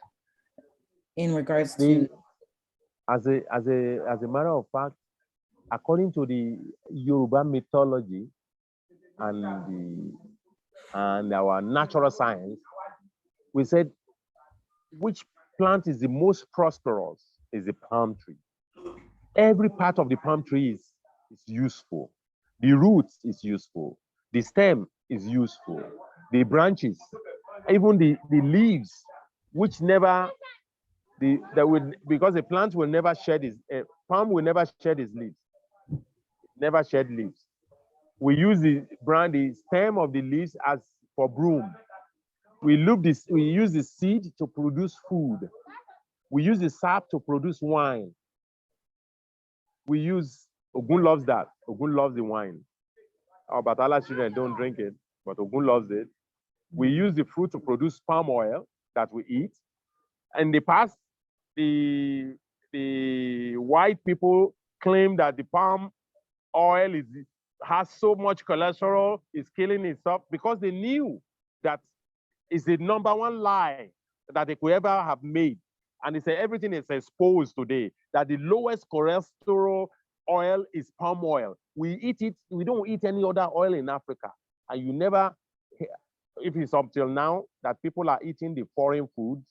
in regards to. As a matter of fact, according to the Yoruba mythology and our natural science, we said which plant is the most prosperous is the palm tree. Every part of the palm tree is useful. The roots is useful. The stem is useful. The branches, even the leaves, which never because the plant will never shed its palm will never shed its leaves. Never shed leaves. We use the stem of the leaves as for broom. We use the seed to produce food. We use the sap to produce wine. Ogun loves that. Ogun loves the wine. Our Batala children don't drink it, but Ogun loves it. We use the fruit to produce palm oil that we eat. In the past, the white people claim that the palm oil has so much cholesterol, is killing itself, because they knew that is the number one lie that they could ever have made. And they say everything is exposed today, that the lowest cholesterol oil is palm oil. We eat it, we don't eat any other oil in Africa. And you never, if it's up till now that people are eating the foreign foods,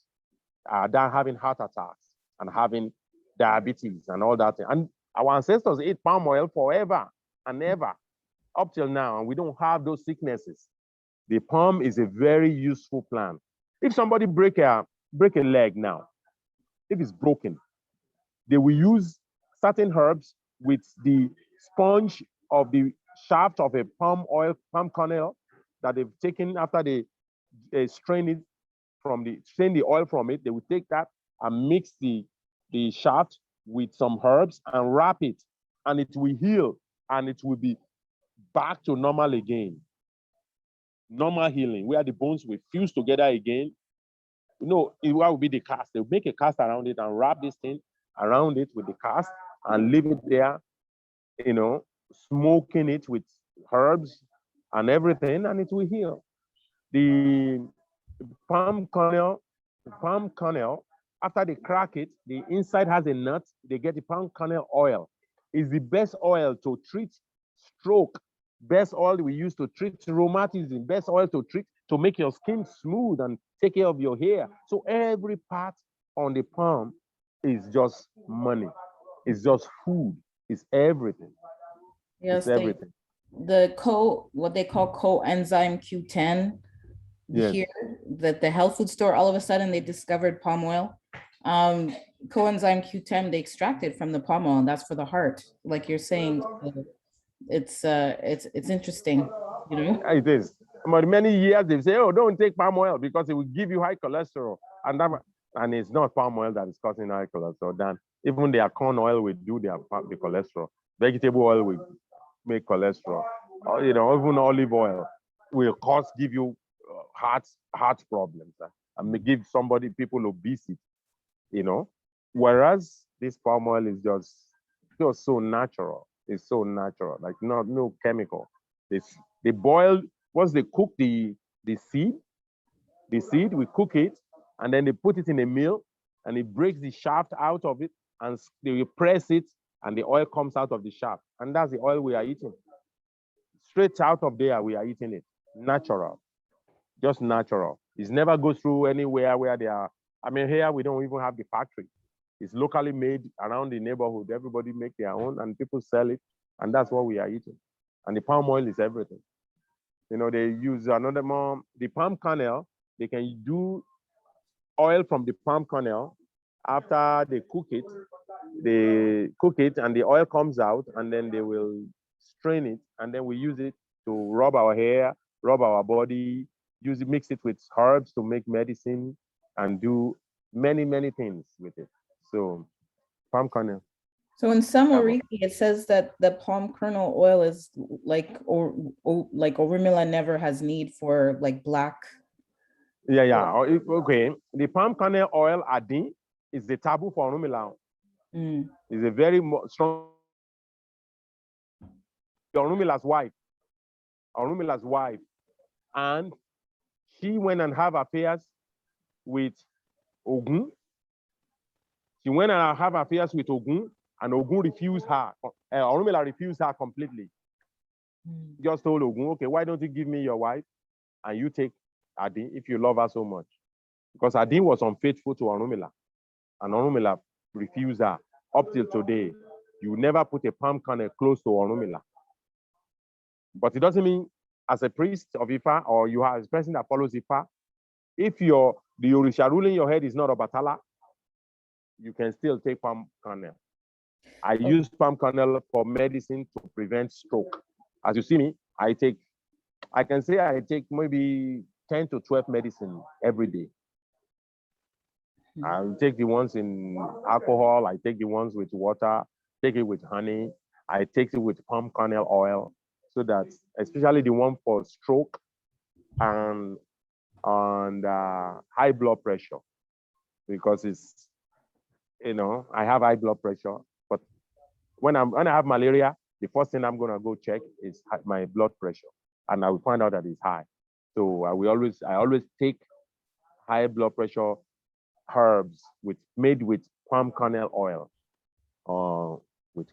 they're having heart attacks and having diabetes and all that. And our ancestors ate palm oil forever and ever, up till now, and we don't have those sicknesses. The palm is a very useful plant. If somebody break a leg now, if it's broken, they will use certain herbs with the sponge of the shaft of a palm kernel that they've taken after they strain the oil from it. They will take that and mix the shaft with some herbs and wrap it and it will heal, and it will be back to normal again. Normal healing, where the bones will fuse together again. What will be the cast? They'll make a cast around it and wrap this thing around it with the cast and leave it there, smoking it with herbs and everything, and it will heal. The palm kernel, after they crack it, the inside has a nut. They get the palm kernel oil. It's the best oil to treat stroke, best oil we use to treat rheumatism, best oil to make your skin smooth and take care of your hair. So every part on the palm is just money. It's just food. It's everything. Yes, it's everything. What they call coenzyme Q10. Yes. Here, that the health food store, all of a sudden they discovered palm oil. Coenzyme Q10, they extracted from the palm oil, and that's for the heart. Like you're saying, it's interesting, It is. But many years they say, oh, don't take palm oil because it will give you high cholesterol. And it's not palm oil that is causing high cholesterol. Then even their corn oil will do the cholesterol. Vegetable oil will make cholesterol. Even olive oil will give you heart problems and may give people obesity. Whereas this palm oil is just so natural. It's so natural, like no chemical. They boil. Once they cook the seed, we cook it, and then they put it in a mill, and it breaks the shaft out of it, and they will press it, and the oil comes out of the shaft, and that's the oil we are eating. Straight out of there, we are eating it. Natural, just natural. It never goes through anywhere where they are. Here we don't even have the factory. It's locally made around the neighborhood. Everybody make their own, and people sell it, and that's what we are eating. And the palm oil is everything. They use the palm kernel. They can do oil from the palm kernel. After they cook it, and the oil comes out, and then they will strain it, and then we use it to rub our hair, rub our body, mix it with herbs to make medicine, and do many, many things with it. So palm kernel. So in summary, it says that the palm kernel oil is like Orunmila never has need for like black. Yeah. Okay. The palm kernel oil adin is the taboo for Orunmila. It's a very strong. Orunmila's wife, and she went and have affairs with Ogun. She went and have affairs with Ogun, and Ogun refused her. Orunmila refused her completely. Just told Ogun, okay, why don't you give me your wife and you take Adin if you love her so much? Because Adin was unfaithful to Orunmila, and Orunmila refused her. Up till today, you never put a palm kernel close to Orunmila. But it doesn't mean as a priest of Ifa, or you are a person that follows Ifa, if the Orisha ruling your head is not Obatala, you can still take palm kernel. I use palm kernel for medicine to prevent stroke. As you see me, I can say I take maybe 10 to 12 medicine every day. I take the ones in alcohol, I take the ones with water, take it with honey, I take it with palm kernel oil, so that especially the one for stroke and high blood pressure, because it's, I have high blood pressure, but when I have malaria, the first thing I'm gonna go check is my blood pressure, and I will find out that it's high. So I always take high blood pressure herbs made with palm kernel oil, with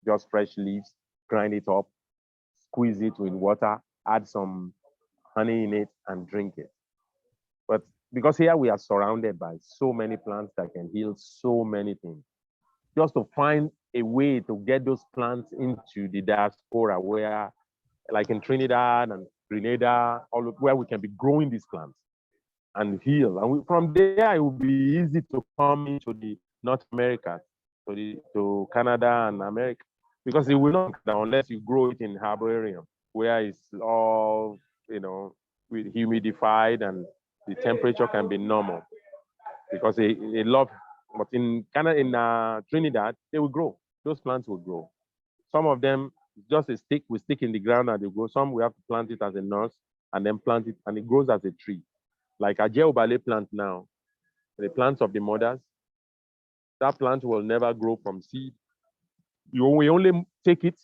just fresh leaves, grind it up, squeeze it with water, add some honey in it, and drink it. But because here we are surrounded by so many plants that can heal so many things, just to find a way to get those plants into the diaspora, where, like in Trinidad and Grenada, where we can be growing these plants and heal. And from there, it will be easy to come into the North America, to Canada and America, because it will not unless you grow it in herbarium, where it's all, with humidified and the temperature can be normal, because they love. But in Canada, in Trinidad, they will grow. Those plants will grow. Some of them, just a stick, we stick in the ground and they grow. Some we have to plant it as a nurse and then plant it and it grows as a tree. Like a Jeobale plant now, the plants of the mothers, that plant will never grow from seed. We only take it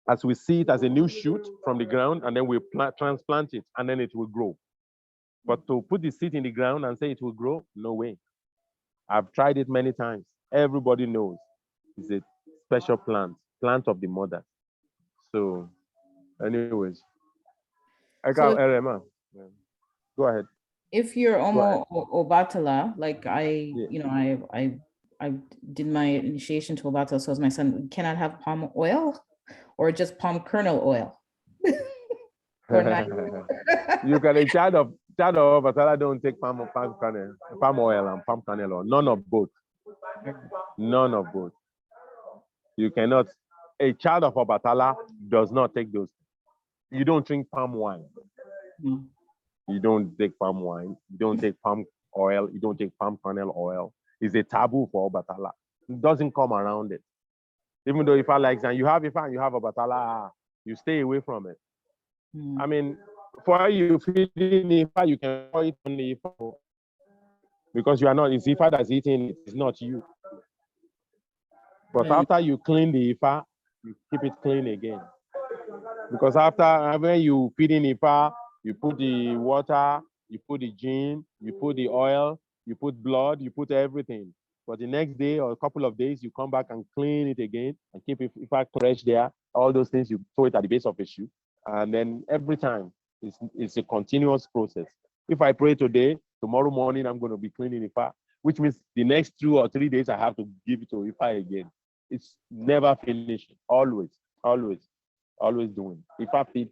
as we see it as a new shoot from the ground, and then we transplant it, and then it will grow. But to put the seed in the ground and say it will grow, no way. I've tried it many times. Everybody knows it's a special plant of the mother. So, anyways, I So got Erema. Go ahead. if you're Go ahead. Obatala, like I, Yeah. you know, I did my initiation to Obatala, so as my son, we cannot have palm oil or just palm kernel oil. Or not. You can a child of Batala don't take palm oil and palm kernel oil. None of both. None of both. You cannot. A child of Obatala does not take those. You don't drink palm wine. Mm. You don't take palm wine. You don't take palm oil. You don't take palm kernel oil. It's a taboo for Obatala. It doesn't come around it. Even though Ifa likes and you have Ifa and you have Obatala, you stay away from it. Mm. I mean, for you feeding Ifa, you can eat on the Ifa because you are not. It's Ifa that's eating it. It's not you. But Right. after you clean the Ifa, you keep it clean again. Because after when you feed in Ifa, you put the water, you put the gin, you put the oil, you put blood, you put everything. But the next day or a couple of days, you come back and clean it again and keep it Ifa fresh there. All those things, you throw it at the base of the shoe. And then every time, it's a continuous process. If I pray today, tomorrow morning, I'm going to be cleaning Ifa, which means the next 2 or 3 days, I have to give it to Ifa again. It's never finishing, always doing. Ifa feed,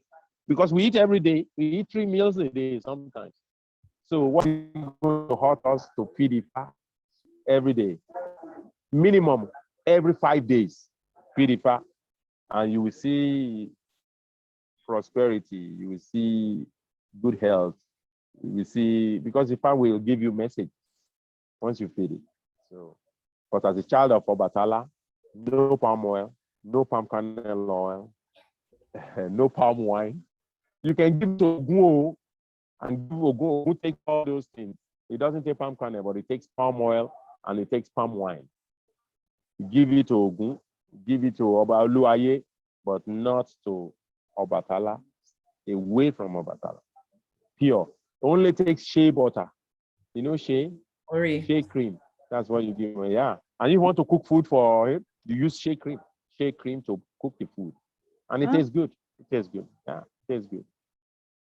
because we eat every day, we eat 3 meals a day sometimes. So what is going to hurt us to feed Ifa every day? Minimum every 5 days, feed Ifa, and you will see prosperity, you will see good health, you will see, because Ifa will give you message once you feed it. So, but as a child of Obatala, no palm oil, no palm kernel oil, no palm wine. You can give to Ogun and give Ogun who takes all those things. It doesn't take palm kernel, but it takes palm oil and it takes palm wine. Give it to Ogun, give it to Obaluaye, but not to Obatala, away from Obatala. Pure. Only takes shea butter. You know shea? Ori. Shea cream. That's what you give him. Yeah. And you want to cook food for him, you use shea cream to cook the food. And it tastes good. It tastes good. Yeah, it tastes good.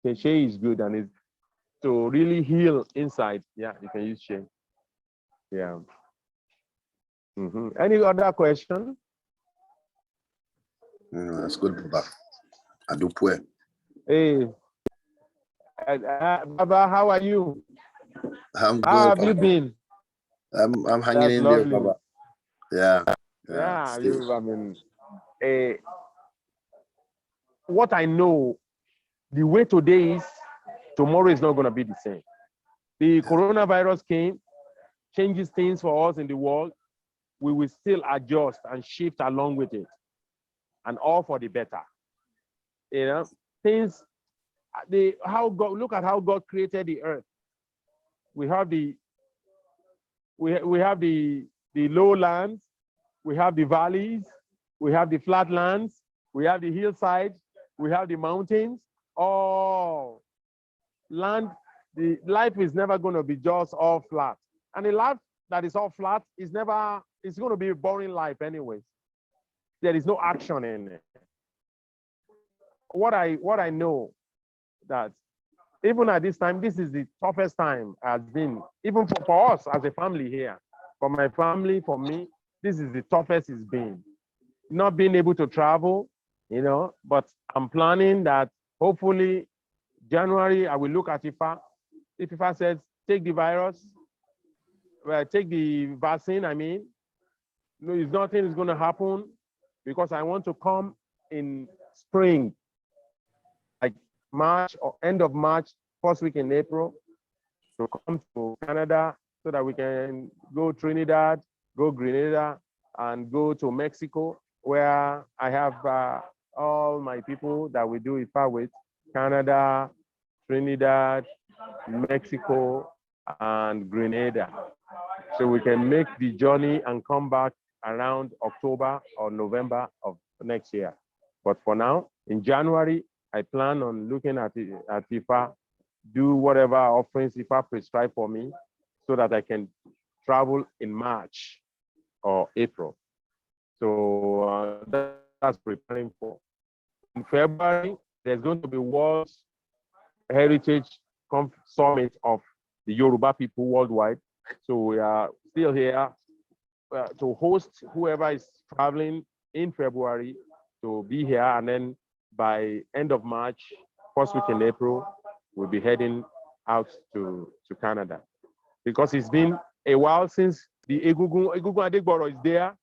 The shea is good, and it's to really heal inside. Yeah, you can use shea. Yeah. Any other question? That's good, Baba. I do pray. Hey, Baba, how are you? I'm good. How have you been? I'm hanging That's in lovely. there, Baba. Yeah. Yeah, still. I mean, what I know, the way today is, tomorrow is not going to be the same. The coronavirus came, changes things for us in the world. We will still adjust and shift along with it, and all for the better. You know, things. Look at how God created the earth. We have the lowlands, we have the valleys, we have the flatlands, we have the hillsides, we have the mountains. All land. The life is never going to be just all flat, and a life that is all flat is never. It's going to be a boring life anyways. There is no action in it. What I know, that even at this time, this is the toughest time has been, even for us as a family here. For my family, for me, this is the toughest it's been. Not being able to travel, you know, but I'm planning that hopefully January, I will look at Ifa. If Ifa says, take the virus, well, take the vaccine, I mean, no, nothing is going to happen, because I want to come in spring, like March or end of March, first week in April, to come to Canada so that we can go Trinidad, go Grenada, and go to Mexico where I have all my people that we do IFA with, Canada, Trinidad, Mexico, and Grenada. So we can make the journey and come back around October or November of next year. But for now, in January, I plan on looking at IFA, do whatever offerings IFA prescribe for me so that I can travel in March or April. So that's preparing for. In February, there's going to be World Heritage Summit of the Yoruba people worldwide. So we are still here to host whoever is traveling in February to be here. And then by end of March, first week in April, we'll be heading out to Canada. Because it's been a while since the Egungun Adegboro is there.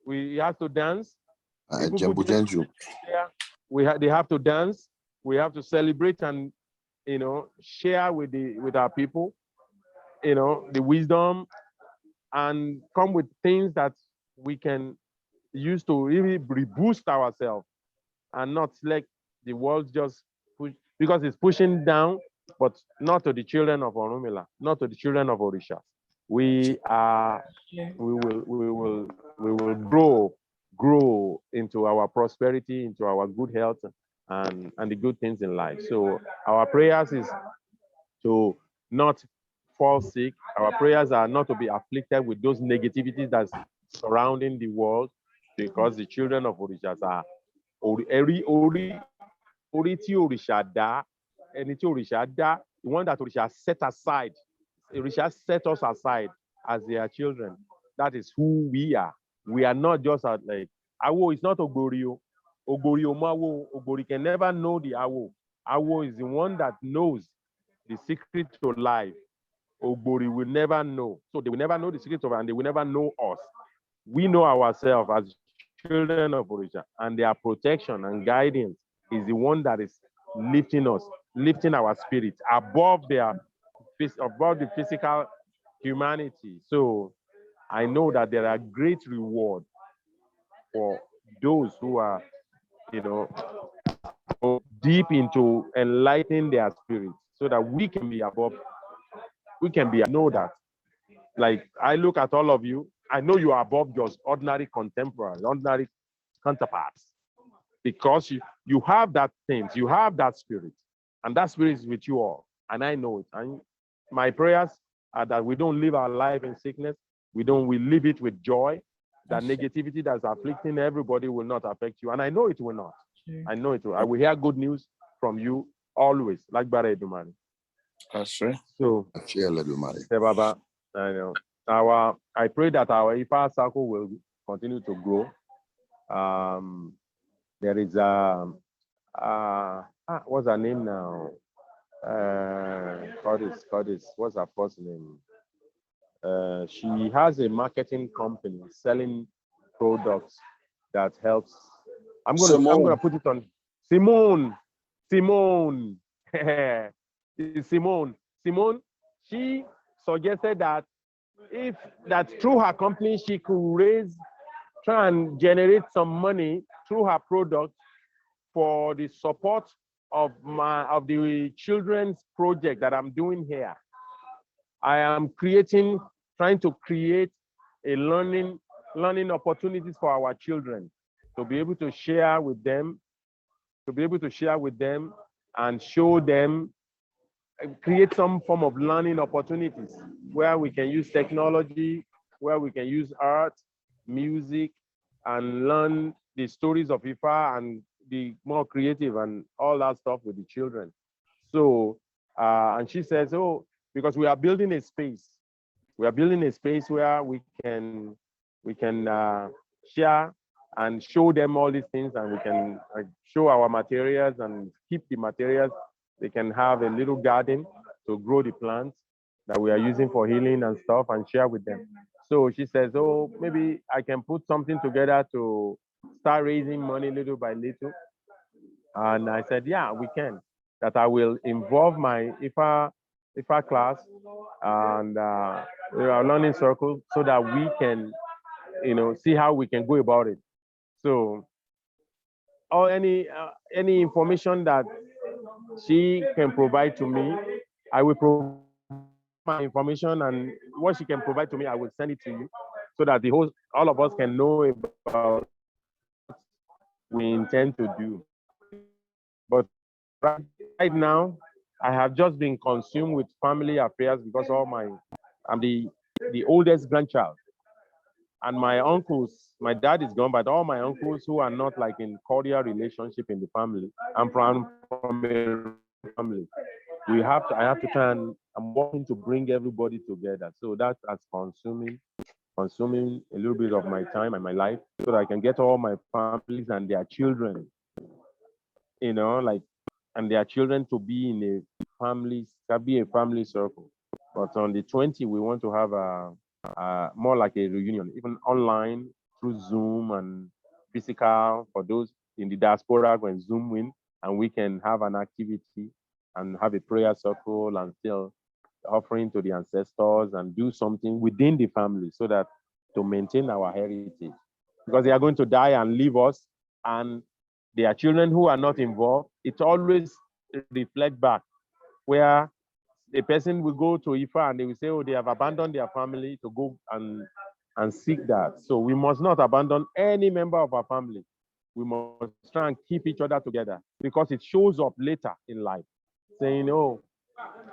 We have to dance. They have to dance. We have to celebrate and share with our people, the wisdom, and come with things that we can use to really reboost ourselves and not let the world just push, because it's pushing down, but not to the children of Orunmila, not to the children of Orisha. We will grow into our prosperity, into our good health, and the good things in life. So our prayers is to not fall sick. Our prayers are not to be afflicted with those negativities that's surrounding the world, because the children of Orishas are the one that Orisha set aside. Orisha set us aside as their children. That is who we are. We are not just like Awo is not Ogorio. Ogorio Mawo. Ogori can never know the Awo. Awo is the one that knows the secret to life. Ogbori will never know. So they will never know the secret of it, and they will never know us. We know ourselves as children of Orisha, and their protection and guidance is the one that is lifting us, lifting our spirit above the physical humanity. So I know that there are great rewards for those who are, deep into enlightening their spirits, so that we can be above. I know that. Like, I look at all of you, I know you are above just ordinary contemporaries, ordinary counterparts, because you have that things, you have that spirit, and that spirit is with you all, and I know it. And my prayers are that we don't live our life in sickness, we live it with joy, that negativity that's afflicting everybody will not affect you, and I know it will not. Sure. I know it will. I will hear good news from you always, like Bara Edumani. That's right. So, Baba, I know. I pray that our IFA circle will continue to grow. There is what's her name now? Goddess. What's her first name? She has a marketing company selling products that helps. I'm gonna put it on Simone. Simone. She suggested that through her company she could try and generate some money through her product for the support of the children's project that I'm doing here. I am trying to create a learning opportunities for our children, to be able to share with them, and show them, create some form of learning opportunities where we can use technology, where we can use art, music, and learn the stories of IFA and be more creative and all that stuff with the children. So, and she says, because we are building a space. We are building a space where we can share and show them all these things, and we can show our materials and keep the materials. They can have a little garden to grow the plants that we are using for healing and stuff, and share with them. So she says, maybe I can put something together to start raising money little by little. And I said, yeah, we can. That I will involve my IFA class and our learning circle, so that we can, see how we can go about it. So, or any information that she can provide to me, I will provide my information, and what she can provide to me, I will send it to you, so that all of us can know about what we intend to do. But right now, I have just been consumed with family affairs because I'm the oldest grandchild. And my uncles, my dad is gone, but all my uncles who are not like in cordial relationship in the family, I'm from a family. I have to try, and I'm working to bring everybody together. So that's consuming a little bit of my time and my life, so that I can get all my families and their children, and their children to be in a family circle. But on the 20th, we want to have more like a reunion, even online through Zoom and physical for those in the diaspora when Zoom in, and we can have an activity and have a prayer circle and still offering to the ancestors and do something within the family, so that to maintain our heritage, because they are going to die and leave us, and their children who are not involved, it always reflect back, where the person will go to Ifa and they will say, oh, they have abandoned their family to go and seek that. So we must not abandon any member of our family. We must try and keep each other together, because it shows up later in life, saying, oh,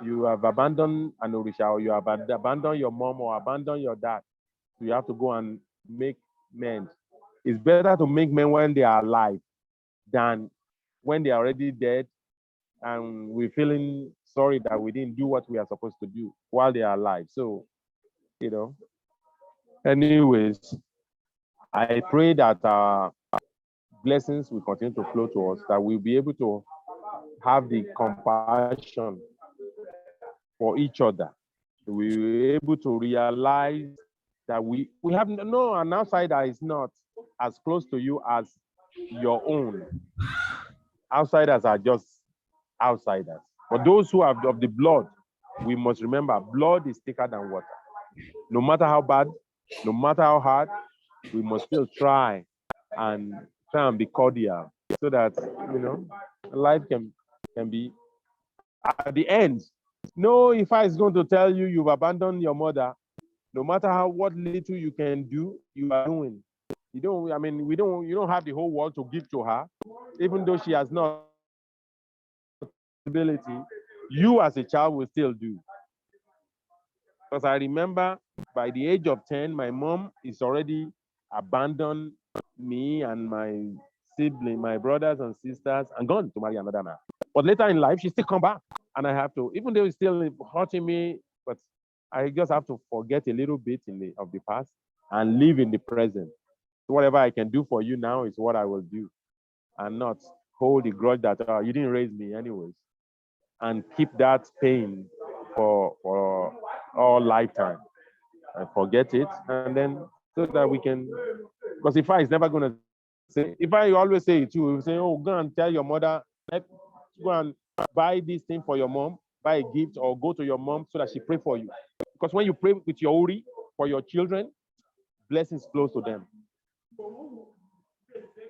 you have abandoned an Orisha, or you have abandoned your mom or abandoned your dad. So you have to go and make men. It's better to make men when they are alive than when they are already dead, and we're feeling sorry that we didn't do what we are supposed to do while they are alive. So, anyways, I pray that our blessings will continue to flow to us, that we'll be able to have the compassion for each other. We're able to realize that we have an outsider is not as close to you as your own. Outsiders are just outsiders. But those who have of the blood, we must remember, blood is thicker than water. No matter how bad, no matter how hard, we must still try and be cordial, so that life can be at the end. No, if I is going to tell you you've abandoned your mother, no matter what little you can do, you are doing. You don't have the whole world to give to her, even though she has not ability. You as a child will still do. Because I remember by the age of 10, my mom is already abandoned me and my sibling, my brothers and sisters, and gone to marry another man. But later in life, she still come back. And I have to, even though it's still hurting me, but I just have to forget a little bit of the past and live in the present. So whatever I can do for you now is what I will do, and not hold the grudge that you didn't raise me anyways, and keep that pain for all lifetime. And forget it, and then so that we can, because if I is never going to say, if I always say it too, say, oh, go and tell your mother, let's go and buy this thing for your mom, buy a gift, or go to your mom so that she pray for you. Because when you pray with your Ori for your children, blessings flow to them.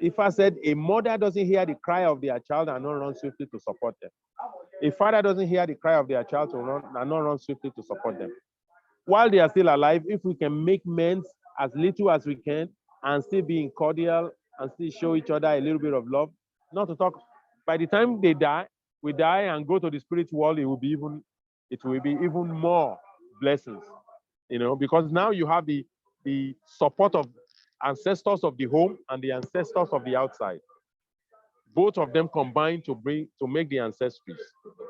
If I said a mother doesn't hear the cry of their child and not run swiftly to support them, a father doesn't hear the cry of their child and not run swiftly to support them. While they are still alive, if we can make amends as little as we can and still being cordial and still show each other a little bit of love, not to talk, by the time we die and go to the spirit world, it will be even more blessings, because now you have the support of ancestors of the home and the ancestors of the outside. Both of them combine to make the ancestries.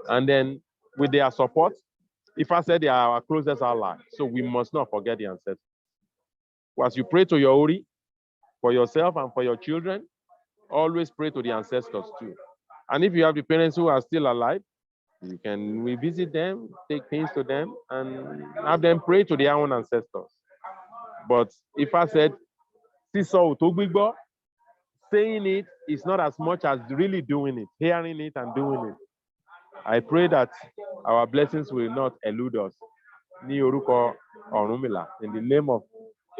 And then with their support, if I said they are our closest ally, so we must not forget the ancestors. As you pray to your Ori, for yourself and for your children, always pray to the ancestors too. And if you have the parents who are still alive, you can revisit them, take things to them, and have them pray to their own ancestors. But if I said, saying it is not as much as really doing it, hearing it and doing it. I pray that our blessings will not elude us. Ní orúkọ Ọ̀rúnmìlà, in the name of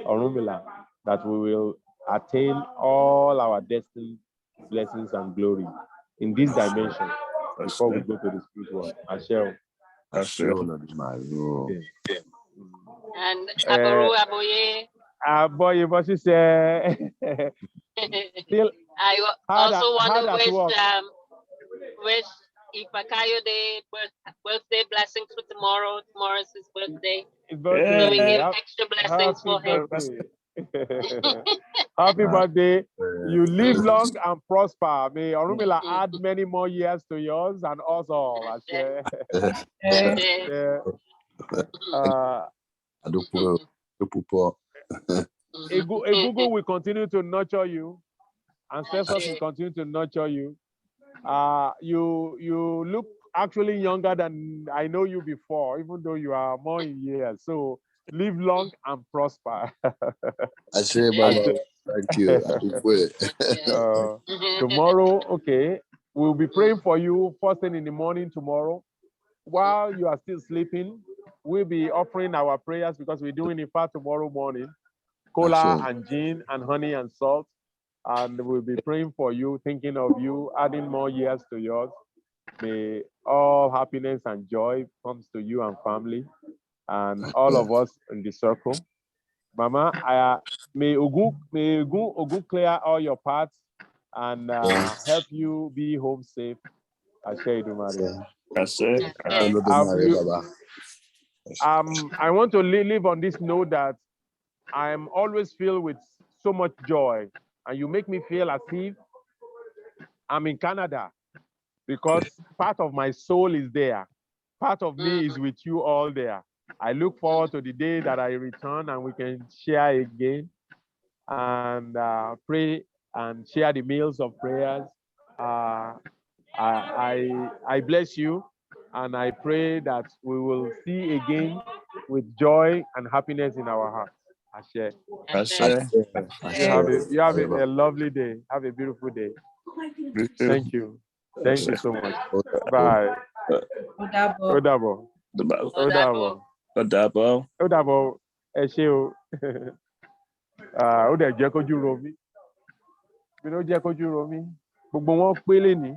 Ọ̀rúnmìlà, that we will attain all our destiny, blessings, and glory in this dimension before we go to the spiritual one. Ashe. Ashe Olodumare. And Aboru Aboye. Boy, but she said, still I hard also want at to work. wish Ifakayo Day birthday blessings for tomorrow. Tomorrow's his birthday. His So we birthday. give extra blessings for him. Happy birthday. You live long and prosper. May Orunmila add many more years to yours and us all. Ashe. Yeah. Egungun will continue to nurture you. Ancestors will continue to nurture you. You look actually younger than I know you before, even though you are more in years. So live long and prosper. Ashe Baba. Thank you. Tomorrow, okay, we'll be praying for you first thing in the morning tomorrow. While you are still sleeping, we'll be offering our prayers because we're doing it tomorrow morning. Cola and gin and honey and salt. And we'll be praying for you, thinking of you, adding more years to yours. May all happiness and joy comes to you and family and all of us in the circle. Mama, may Ogun clear all your paths and help you be home safe. Ashe Idumare. I want to live on this note that I'm always filled with so much joy, and you make me feel as if I'm in Canada because part of my soul is there. Part of me is with you all there. I look forward to the day that I return and we can share again and pray and share the meals of prayers. I bless you and I pray that we will see again with joy and happiness in our hearts. Ashe. You have a lovely day. Have a beautiful day. Thank you. Thank you so much. Bye. Odabo. Odabo. Odabo. Odabo. Ẹ ṣé o. Ó dẹ̀ jẹ́ kójú ro mí. Bí ló jẹ́ kójú ro mí. Gbogbo wọn pé lénìí.